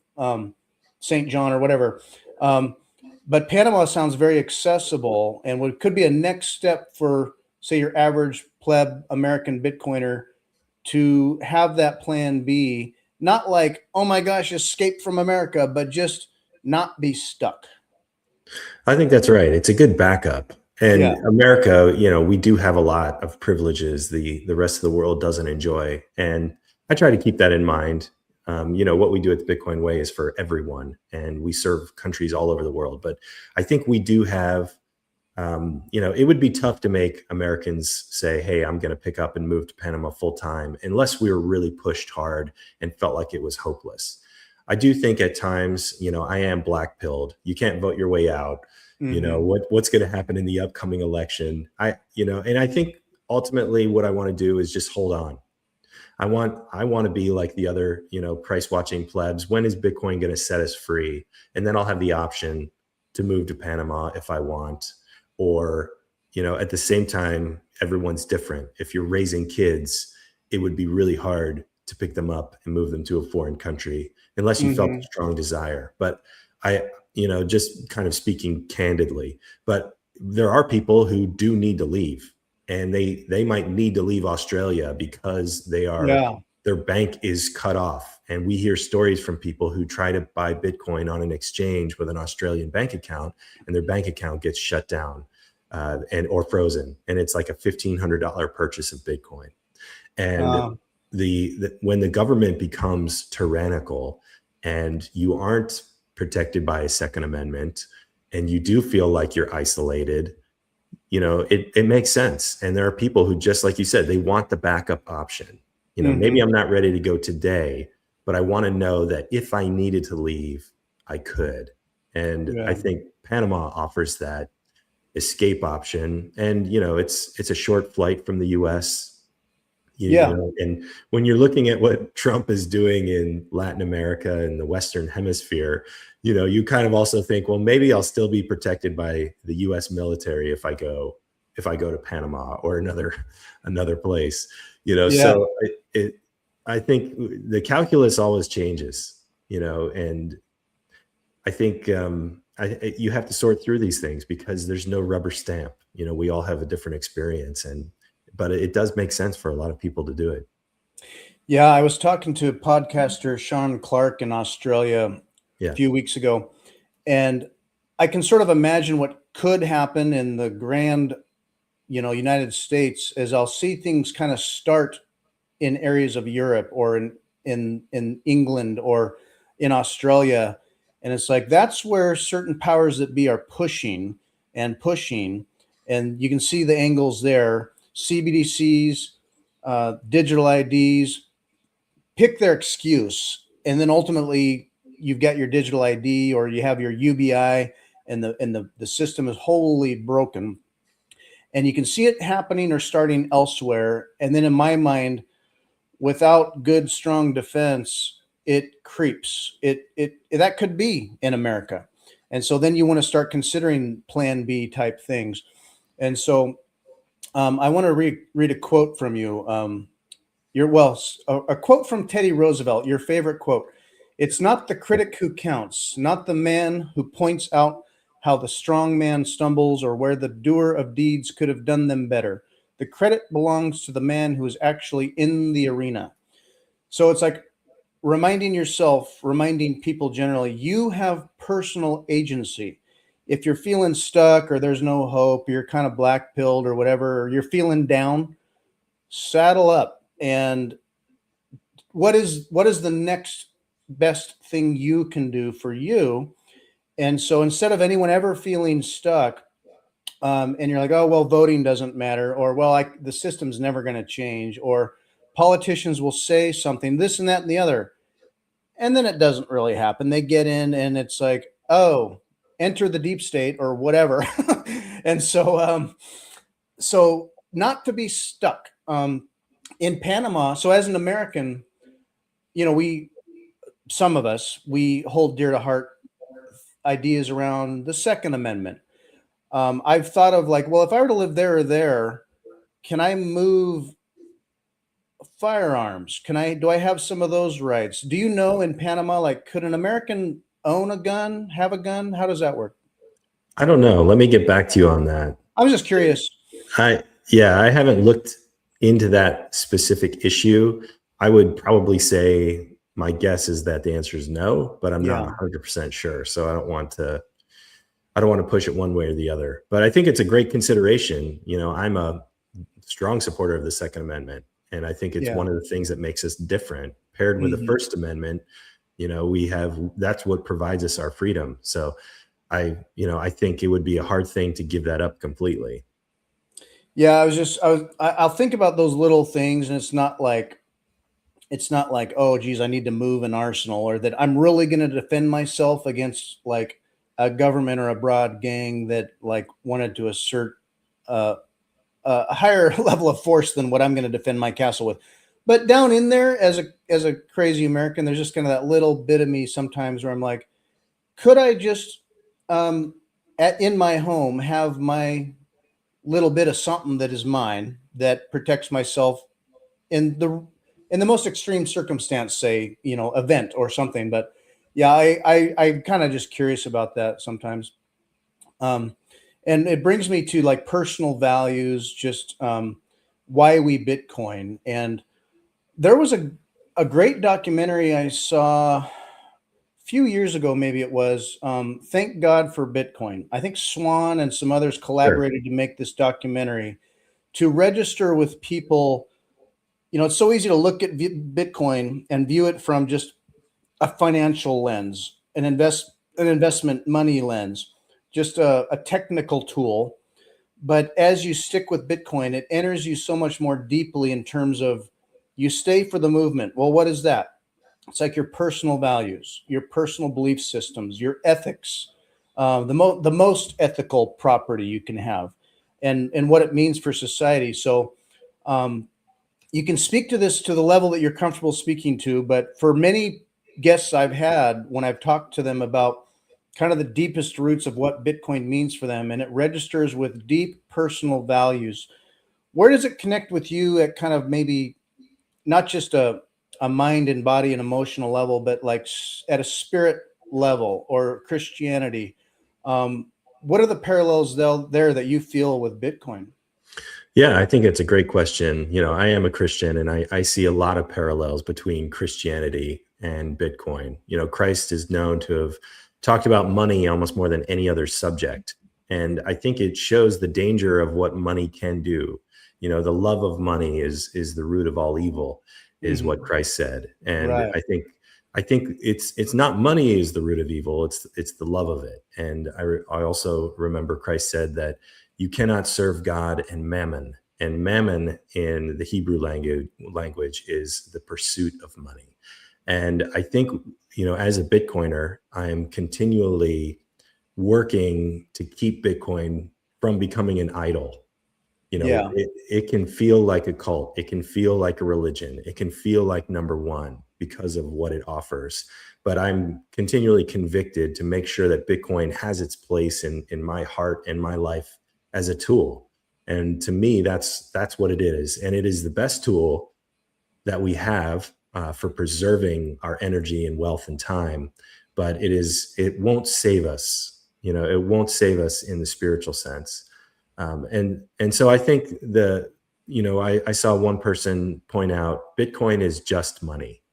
St. John or whatever. Um, but Panama sounds very accessible and what could be a next step for, say, your average pleb American Bitcoiner to have that plan B, not like, oh my gosh, escape from America, but just not be stuck. I think that's right. It's a good backup. Yeah. And America, we do have a lot of privileges the rest of the world doesn't enjoy. And I try to keep that in mind. What we do at the Bitcoin Way is for everyone, and we serve countries all over the world. But I think we do have, it would be tough to make Americans say, hey, I'm going to pick up and move to Panama full time, unless we were really pushed hard and felt like it was hopeless. I do think at times, I am black pilled. You can't vote your way out. Hmm. What's going to happen in the upcoming election? And I think ultimately what I want to do is just hold on. I want to be like the other, price watching plebs. When is Bitcoin going to set us free? And then I'll have the option to move to Panama if I want. Or, at the same time, everyone's different. If you're raising kids, it would be really hard to pick them up and move them to a foreign country unless you felt a Hmm. strong desire. But just kind of speaking candidly, but there are people who do need to leave, and they might need to leave Australia because Yeah. their bank is cut off. And we hear stories from people who try to buy Bitcoin on an exchange with an Australian bank account, and their bank account gets shut down or frozen, and it's like a $1,500 purchase of Bitcoin. And Uh, when the government becomes tyrannical and you aren't protected by a Second Amendment, and you do feel like you're isolated, it makes sense. And there are people who, just like you said, they want the backup option. Maybe hmm. I'm not ready to go today, but I want to know that if I needed to leave, I could. And I Yeah. think Panama offers that escape option. And, it's a short flight from the US. You Yeah. know, and when you're looking at what Trump is doing in Latin America and the Western Hemisphere, you kind of also think, well, maybe I'll still be protected by the U.S. military if I go to Panama or another place. Yeah. So I think the calculus always changes. And I think you have to sort through these things because there's no rubber stamp. We all have a different experience, but it does make sense for a lot of people to do it. Yeah. I was talking to podcaster Sean Clark in Australia a Yeah. few weeks ago, and I can sort of imagine what could happen in the grand, United States, as I'll see things kind of start in areas of Europe or in England or in Australia. And it's like that's where certain powers that be are pushing and pushing. And you can see the angles there. CBDCs, digital IDs, pick their excuse. And then ultimately you've got your digital ID or you have your UBI and the system is wholly broken. And you can see it happening or starting elsewhere. And then in my mind, without good, strong defense, it creeps. It that could be in America, and so then you want to start considering Plan B type things. And so I want to read a quote from you. A quote from Teddy Roosevelt. Your favorite quote. It's not the critic who counts, not the man who points out how the strong man stumbles or where the doer of deeds could have done them better. The credit belongs to the man who is actually in the arena. So it's like reminding people generally, you have personal agency. If you're feeling stuck or there's no hope, you're kind of black pilled or whatever, or you're feeling down, saddle up. And what is the next best thing you can do for you? And so instead of anyone ever feeling stuck, and you're like, oh, well, voting doesn't matter, or well, the system's never going to change, or politicians will say something, this and that and the other, and then it doesn't really happen. They get in, and it's like, oh, enter the deep state or whatever. And so not to be stuck in Panama. So as an American, some of us, we hold dear to heart ideas around the Second Amendment. I've thought of like, well, if I were to live there or there, can I move firearms? Do I have some of those rights? Do you know in Panama, like, could an American own a gun, have a gun? How does that work? I don't know. Let me get back to you on that. I was just curious. I haven't looked into that specific issue. I would probably say my guess is that the answer is no, but I'm not 100% sure. So I don't want to push it one way or the other. But I think it's a great consideration. I'm a strong supporter of the Second Amendment, and I think it's one of the things that makes us different. Paired with the First Amendment, that's what provides us our freedom. So I think it would be a hard thing to give that up completely. Yeah, I'll think about those little things, and it's not like, oh, geez, I need to move an arsenal, or that I'm really going to defend myself against like a government or a broad gang that like wanted to assert a higher level of force than what I'm going to defend my castle with. But down in there, as a crazy American, there's just kind of that little bit of me sometimes where I'm like, could I just in my home have my little bit of something that is mine that protects myself in the most extreme circumstance, say, event or something. But yeah, I'm kind of just curious about that sometimes. And it brings me to like personal values, just why we Bitcoin. And there was a great documentary I saw a few years ago, maybe it was, Thank God for Bitcoin. I think Swan and some others collaborated to make this documentary to register with people. It's so easy to look at Bitcoin and view it from just a financial lens, an investment money lens, just a technical tool. But as you stick with Bitcoin, it enters you so much more deeply in terms of you stay for the movement. Well, what is that? It's like your personal values, your personal belief systems, your ethics, the most ethical property you can have, and what it means for society. So, you can speak to this to the level that you're comfortable speaking to, but for many guests I've had, when I've talked to them about kind of the deepest roots of what Bitcoin means for them, and it registers with deep personal values, where does it connect with you at kind of maybe not just a mind and body and emotional level, but like at a spirit level or Christianity? What are the parallels there that you feel with Bitcoin? Yeah, I think it's a great question. I am a Christian, and I see a lot of parallels between Christianity and Bitcoin. Christ is known to have talked about money almost more than any other subject. And I think it shows the danger of what money can do. The love of money is the root of all evil, is what Christ said. And Right. I think it's not money is the root of evil. It's the love of it. And I also remember Christ said that you cannot serve God and mammon. And mammon in the Hebrew language is the pursuit of money. And I think, as a Bitcoiner, I am continually working to keep Bitcoin from becoming an idol. Yeah. It can feel like a cult. It can feel like a religion. It can feel like number one because of what it offers. But I'm continually convicted to make sure that Bitcoin has its place in my heart and my life as a tool. And to me, that's what it is. And it is the best tool that we have for preserving our energy and wealth and time. But it won't save us. It won't save us in the spiritual sense. And so I think I saw one person point out Bitcoin is just money.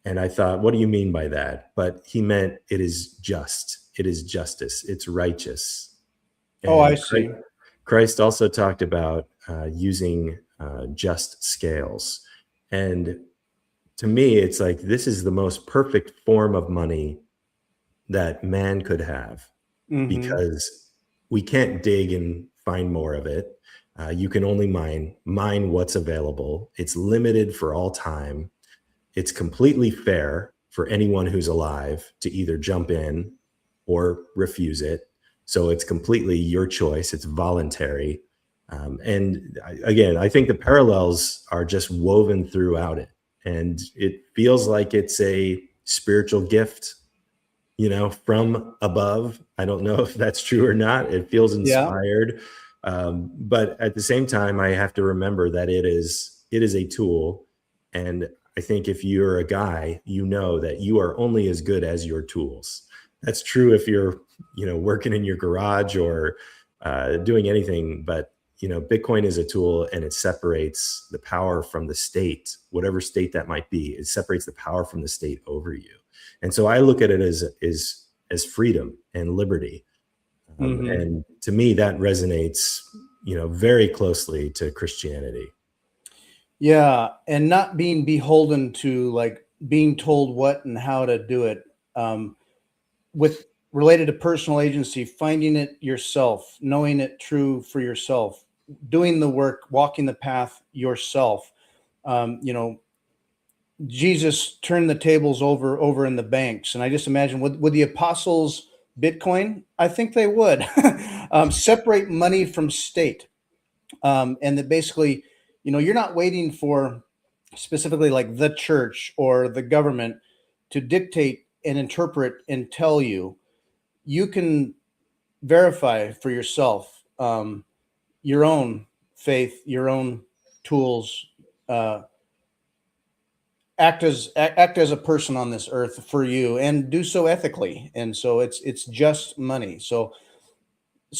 And I thought, what do you mean by that? But he meant it is just, it is justice, it's righteous. Oh, I And see. Christ also talked about using just scales. And to me, it's like, this is the most perfect form of money that man could have, because we can't dig and find more of it. You can only mine what's available. It's limited for all time. It's completely fair for anyone who's alive to either jump in or refuse it. So it's completely your choice. It's voluntary. Again, I think the parallels are just woven throughout it. And it feels like it's a spiritual gift, from above. I don't know if that's true or not. It feels Yeah. inspired. But at the same time, I have to remember that it is a tool. And I think if you're a guy, that you are only as good as your tools. That's true if you're, working in your garage or doing anything. But, Bitcoin is a tool, and it separates the power from the state, whatever state that might be. It separates the power from the state over you. And so I look at it as freedom and liberty. And to me, that resonates, very closely to Christianity. Yeah, and not being beholden to like being told what and how to do it. With related to personal agency, finding it yourself, knowing it true for yourself, doing the work, walking the path yourself. You know, Jesus turned the tables over in the banks, and I just imagine would the apostles Bitcoin? I think they would separate money from state, and that basically, you're not waiting for specifically like the church or the government to dictate and interpret and tell you. You can verify for yourself your own faith, your own tools. Act as a person on this earth for you, and do so ethically. And so it's just money. So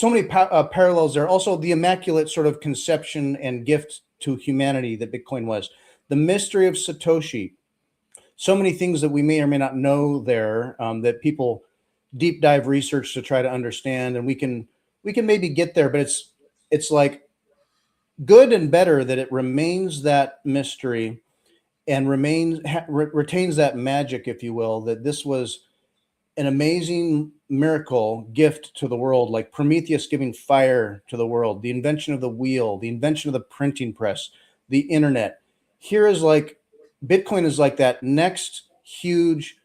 many parallels there. Also, the immaculate sort of conception and gift to humanity that Bitcoin was, the mystery of Satoshi. So many things that we may or may not know there, that people deep dive research to try to understand, and we can maybe get there, but it's like good and better that it remains that mystery and retains that magic, if you will, that this was an amazing miracle gift to the world, like Prometheus giving fire to the world, the invention of the wheel, the invention of the printing press, the internet. Here is like Bitcoin is like that next huge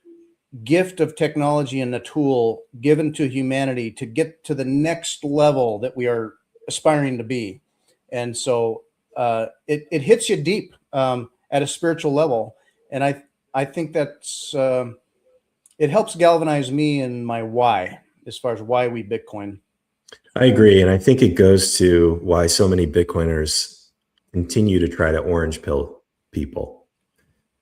gift of technology and a tool given to humanity to get to the next level that we are aspiring to be. And so it hits you deep. at a spiritual level. And I think that's it helps galvanize me and my why, as far as why we Bitcoin. I agree. And I think it goes to why so many Bitcoiners continue to try to orange pill people.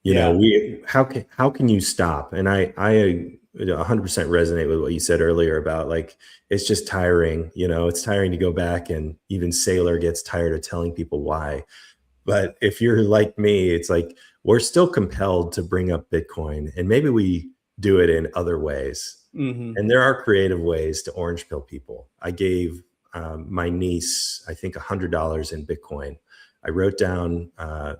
You know, Yeah, how can you stop? And I 100% resonate with what you said earlier about, like, it's just tiring. You know, it's tiring to go back, and even Saylor gets tired of telling people why. But if you're like me, it's like we're still compelled to bring up Bitcoin, and maybe we do it in other ways. hmm, And there are creative ways to orange pill people. I gave my niece, I think, $100 in Bitcoin. I wrote down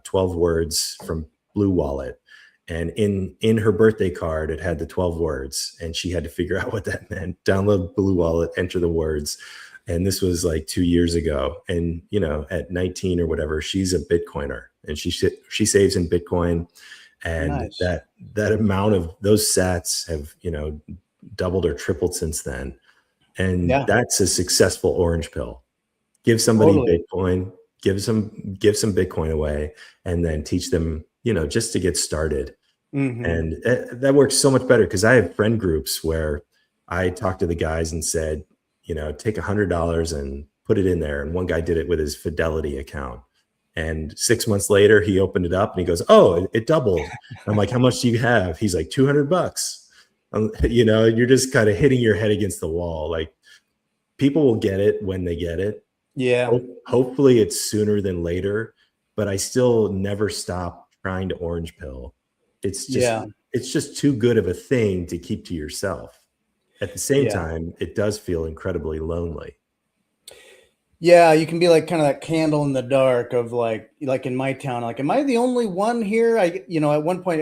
12 words from Blue Wallet, and in her birthday card, it had the 12 words, and she had to figure out what that meant. Download Blue Wallet, enter the words. And this was like 2 years ago. And, you know, at 19 or whatever, she's a Bitcoiner, and she saves in Bitcoin. And nice. that amount of those sats have, you know, doubled or tripled since then. And Yeah, that's a successful orange pill. Give somebody totally. Bitcoin, give some Bitcoin away, and then teach them, you know, just to get started. Hmm. And that works so much better, because I have friend groups where I talked to the guys and said, you know, take $100 and put it in there. And one guy did it with his Fidelity account. And 6 months later, he opened it up and he goes, "Oh, it doubled." I'm like, "How much do you have?" He's like, $200. You know, you're just kind of hitting your head against the wall. Like, people will get it when they get it. Yeah, Hopefully it's sooner than later, but I still never stop trying to orange pill. It's just yeah, it's just too good of a thing to keep to yourself. At the same yeah. time, it does feel incredibly lonely. Yeah, you can be like kind of that candle in the dark of like in my town, like, am I the only one here? At one point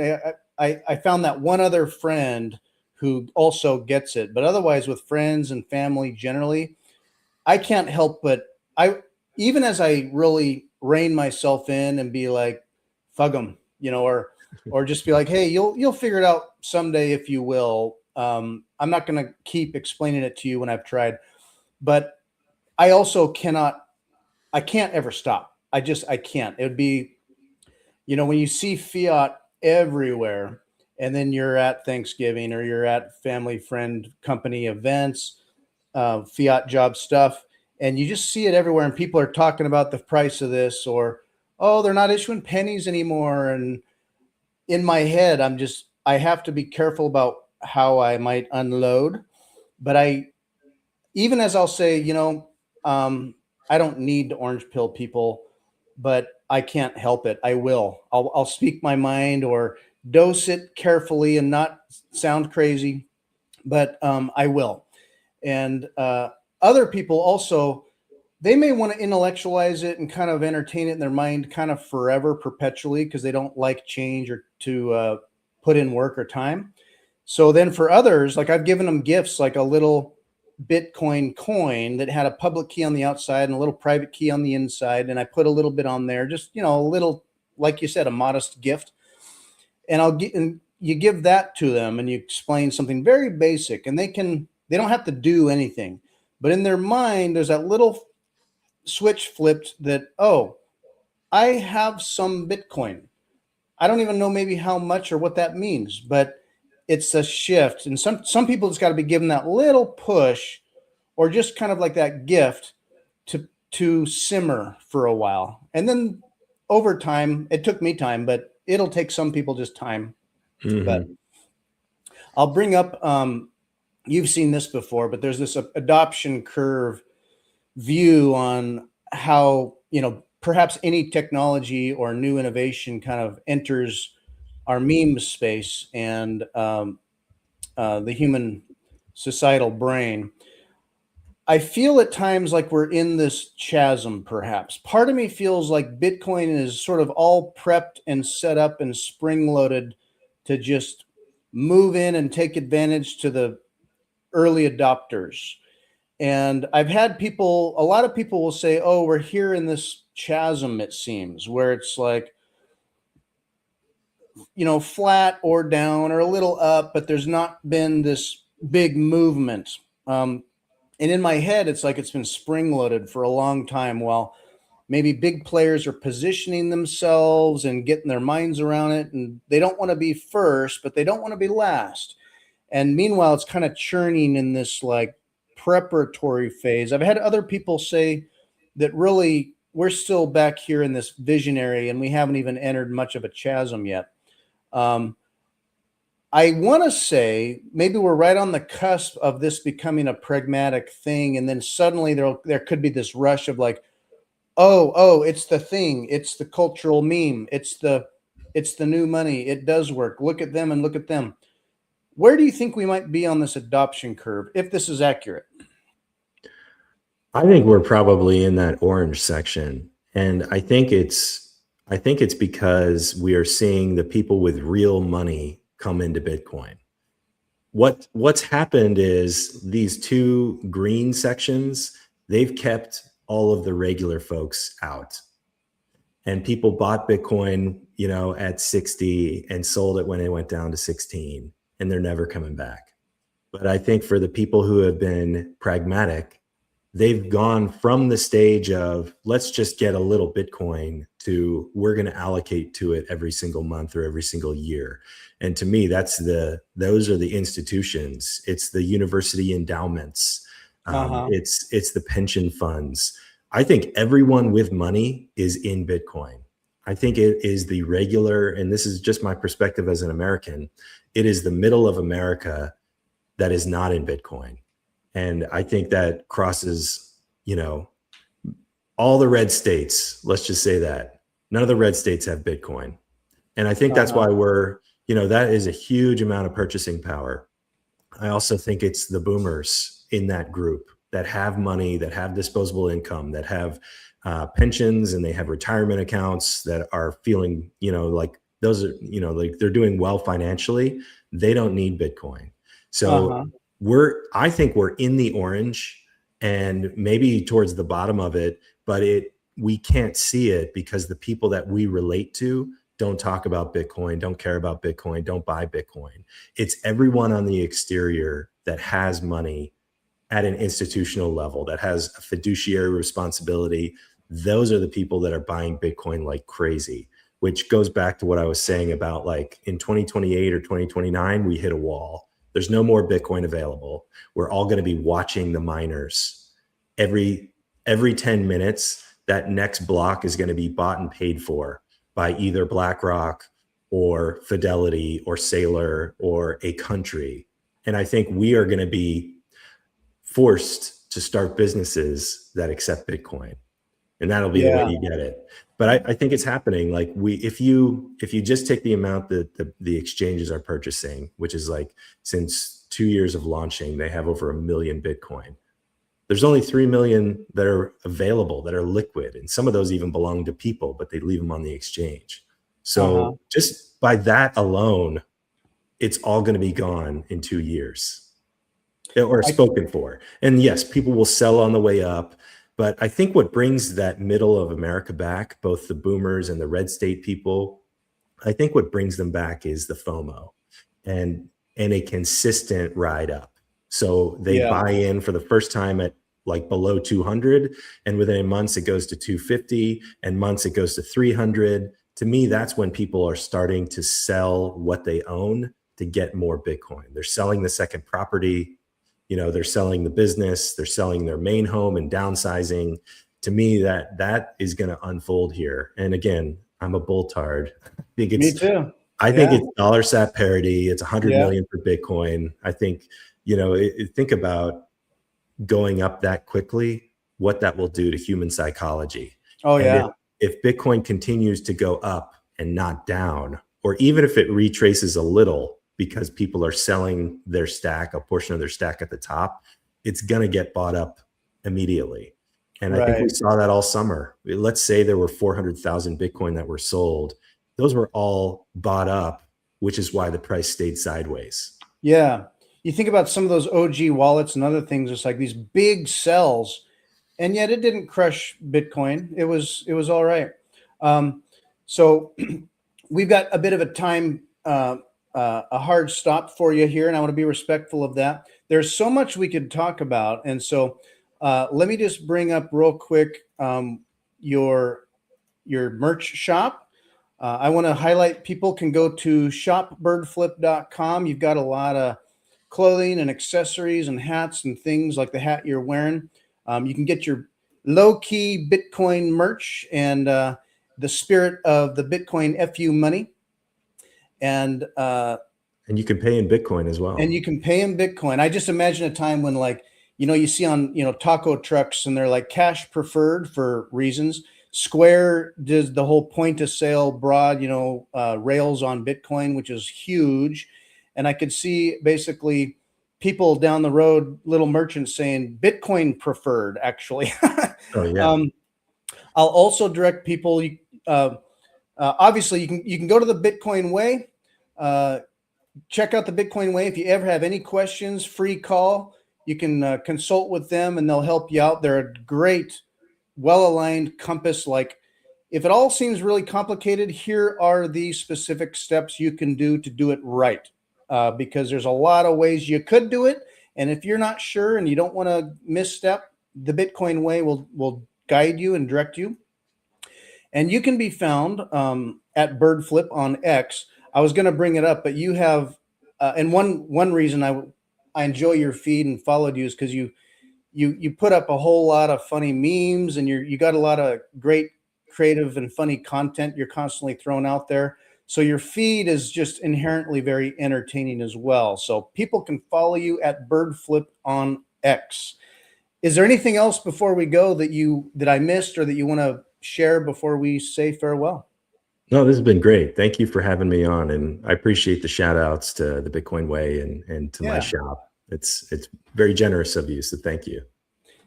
I found that one other friend who also gets it, but otherwise with friends and family generally, I can't help but I even as I really rein myself in and be like, "Fug them," or just be like, "Hey, you'll figure it out someday if you will." I'm not going to keep explaining it to you when I've tried, but I also cannot. I can't ever stop. I can't. It would be when you see fiat everywhere, and then you're at Thanksgiving or you're at family friend company events, fiat job stuff, and you just see it everywhere, and people are talking about the price of this, or oh, they're not issuing pennies anymore. And in my head, I have to be careful about how I might unload. But even as I'll say, I don't need to orange pill people, but I can't help it. I will. I'll speak my mind or dose it carefully and not sound crazy, but I will. And other people also, they may want to intellectualize it and kind of entertain it in their mind kind of forever, perpetually, because they don't like change or to put in work or time. So then for others, like I've given them gifts, like a little Bitcoin coin that had a public key on the outside and a little private key on the inside. And I put a little bit on there, just, a little, like you said, a modest gift. And you give that to them and you explain something very basic, and they don't have to do anything. But in their mind, there's that little switch flipped that, oh, I have some Bitcoin. I don't even know maybe how much or what that means, but it's a shift. And some people just got to be given that little push, or just kind of like that gift to simmer for a while. And then over time, it took me time, but it'll take some people just time. But Mhm. I'll bring up you've seen this before, but there's this adoption curve view on how, perhaps any technology or new innovation kind of enters our meme space and the human societal brain. I feel at times like we're in this chasm, perhaps. Part of me feels like Bitcoin is sort of all prepped and set up and spring loaded to just move in and take advantage to the early adopters. And I've had a lot of people will say, oh, we're here in this chasm, it seems, where it's like, flat or down or a little up, but there's not been this big movement. And in my head, it's like it's been spring loaded for a long time. Well, maybe big players are positioning themselves and getting their minds around it, and they don't want to be first, but they don't want to be last. And meanwhile, it's kind of churning in this like preparatory phase. I've had other people say that really we're still back here in this visionary and we haven't even entered much of a chasm yet. I want to say maybe we're right on the cusp of this becoming a pragmatic thing. And then suddenly there could be this rush of like, oh, it's the thing. It's the cultural meme. It's the new money. It does work. Look at them and look at them. Where do you think we might be on this adoption curve, if this is accurate? I think we're probably in that orange section. And I think it's because we are seeing the people with real money come into Bitcoin. What's happened is these two green sections, they've kept all of the regular folks out. And people bought Bitcoin, at 60 and sold it when it went down to 16, and they're never coming back. But I think for the people who have been pragmatic, they've gone from the stage of let's just get a little Bitcoin to we're going to allocate to it every single month or every single year. And to me, those are the institutions. It's the university endowments. It's the pension funds. I think everyone with money is in Bitcoin. I think it is the regular, and this is just my perspective as an American, it is the middle of America that is not in Bitcoin. And I think that crosses, all the red states. Let's just say that none of the red states have Bitcoin. And I think that's why that is a huge amount of purchasing power. I also think it's the boomers in that group that have money, that have disposable income, that have pensions, and they have retirement accounts that are feeling, like those are, like they're doing well financially. They don't need Bitcoin. So I think we're in the orange and maybe towards the bottom of it, but we can't see it because the people that we relate to don't talk about Bitcoin, don't care about Bitcoin, don't buy Bitcoin. It's everyone on the exterior that has money at an institutional level, that has a fiduciary responsibility. Those are the people that are buying Bitcoin like crazy, which goes back to what I was saying about like in 2028 or 2029, we hit a wall. There's no more Bitcoin available. We're all going to be watching the miners. Every 10 minutes, that next block is going to be bought and paid for by either BlackRock or Fidelity or Sailor or a country. And I think we are going to be forced to start businesses that accept Bitcoin. And that'll be the way you get it. But I think it's happening. Like if you just take the amount that the exchanges are purchasing, which is like since 2 years of launching, they have over 1 million Bitcoin. There's only 3 million that are available, that are liquid. And some of those even belong to people, but they leave them on the exchange. So just by that alone, it's all going to be gone in 2 years or spoken for. And yes, people will sell on the way up. But I think what brings that middle of America back, both the boomers and the red state people, I think what brings them back is the FOMO and a consistent ride up. So they buy in for the first time at like below 200, and within months it goes to 250, and months it goes to 300. To me, that's when people are starting to sell what they own to get more Bitcoin. They're selling the second property. They're selling the business, they're selling their main home and downsizing. To me, that is going to unfold here. And again, I'm a bulltard. Me too. I think it's dollar sat parity. It's 100 million for Bitcoin. I think, think about going up that quickly, what that will do to human psychology. If Bitcoin continues to go up and not down, or even if it retraces a little, because people are selling their stack, a portion of their stack at the top, it's going to get bought up immediately. And I think we saw that all summer. Let's say there were 400,000 Bitcoin that were sold. Those were all bought up, which is why the price stayed sideways. Yeah. You think about some of those OG wallets and other things, it's like these big sells, and yet it didn't crush Bitcoin. It was all right. So we've got a bit of a time, a hard stop for you here, and I want to be respectful of that. There's so much we could talk about, and so let me just bring up real quick your merch shop. I want to highlight people can go to shopbirdflip.com. You've got a lot of clothing and accessories and hats and things like the hat you're wearing. You can get your low-key Bitcoin merch and the spirit of the Bitcoin FU money. And you can pay in Bitcoin as well. And you can pay in Bitcoin. I just imagine a time when, like, you see on, taco trucks and they're like cash preferred for reasons. Square does the whole point of sale broad, rails on Bitcoin, which is huge. And I could see basically people down the road, little merchants saying Bitcoin preferred, actually. Oh, yeah. I'll also direct people. Obviously, you can go to the Bitcoin Way. Check out the Bitcoin Way. If you ever have any questions, free call. You can consult with them and they'll help you out. They're a great, well-aligned compass. Like, if it all seems really complicated, here are the specific steps you can do to do it right. Because there's a lot of ways you could do it. And if you're not sure and you don't want to misstep, the Bitcoin Way will guide you and direct you. And you can be found at BirdFlip on X. I was going to bring it up, but you have, and one reason I enjoy your feed and followed you is because you put up a whole lot of funny memes and you got a lot of great creative and funny content you're constantly throwing out there. So your feed is just inherently very entertaining as well. So people can follow you at BirdFlip on X. Is there anything else before we go that I missed or that you want to share before we say farewell? No, this has been great. Thank you for having me on. And I appreciate the shout outs to the Bitcoin Way and to my shop. It's very generous of you. So thank you.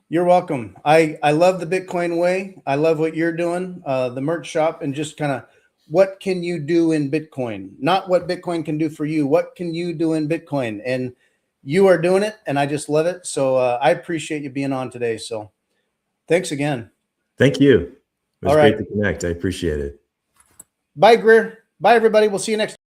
You're welcome. I love the Bitcoin Way. I love what you're doing, the merch shop, and just kind of what can you do in Bitcoin? Not what Bitcoin can do for you. What can you do in Bitcoin? And you are doing it, and I just love it. So I appreciate you being on today. So thanks again. Thank you. It was great to connect. I appreciate it. Bye, Greer. Bye, everybody. We'll see you next time.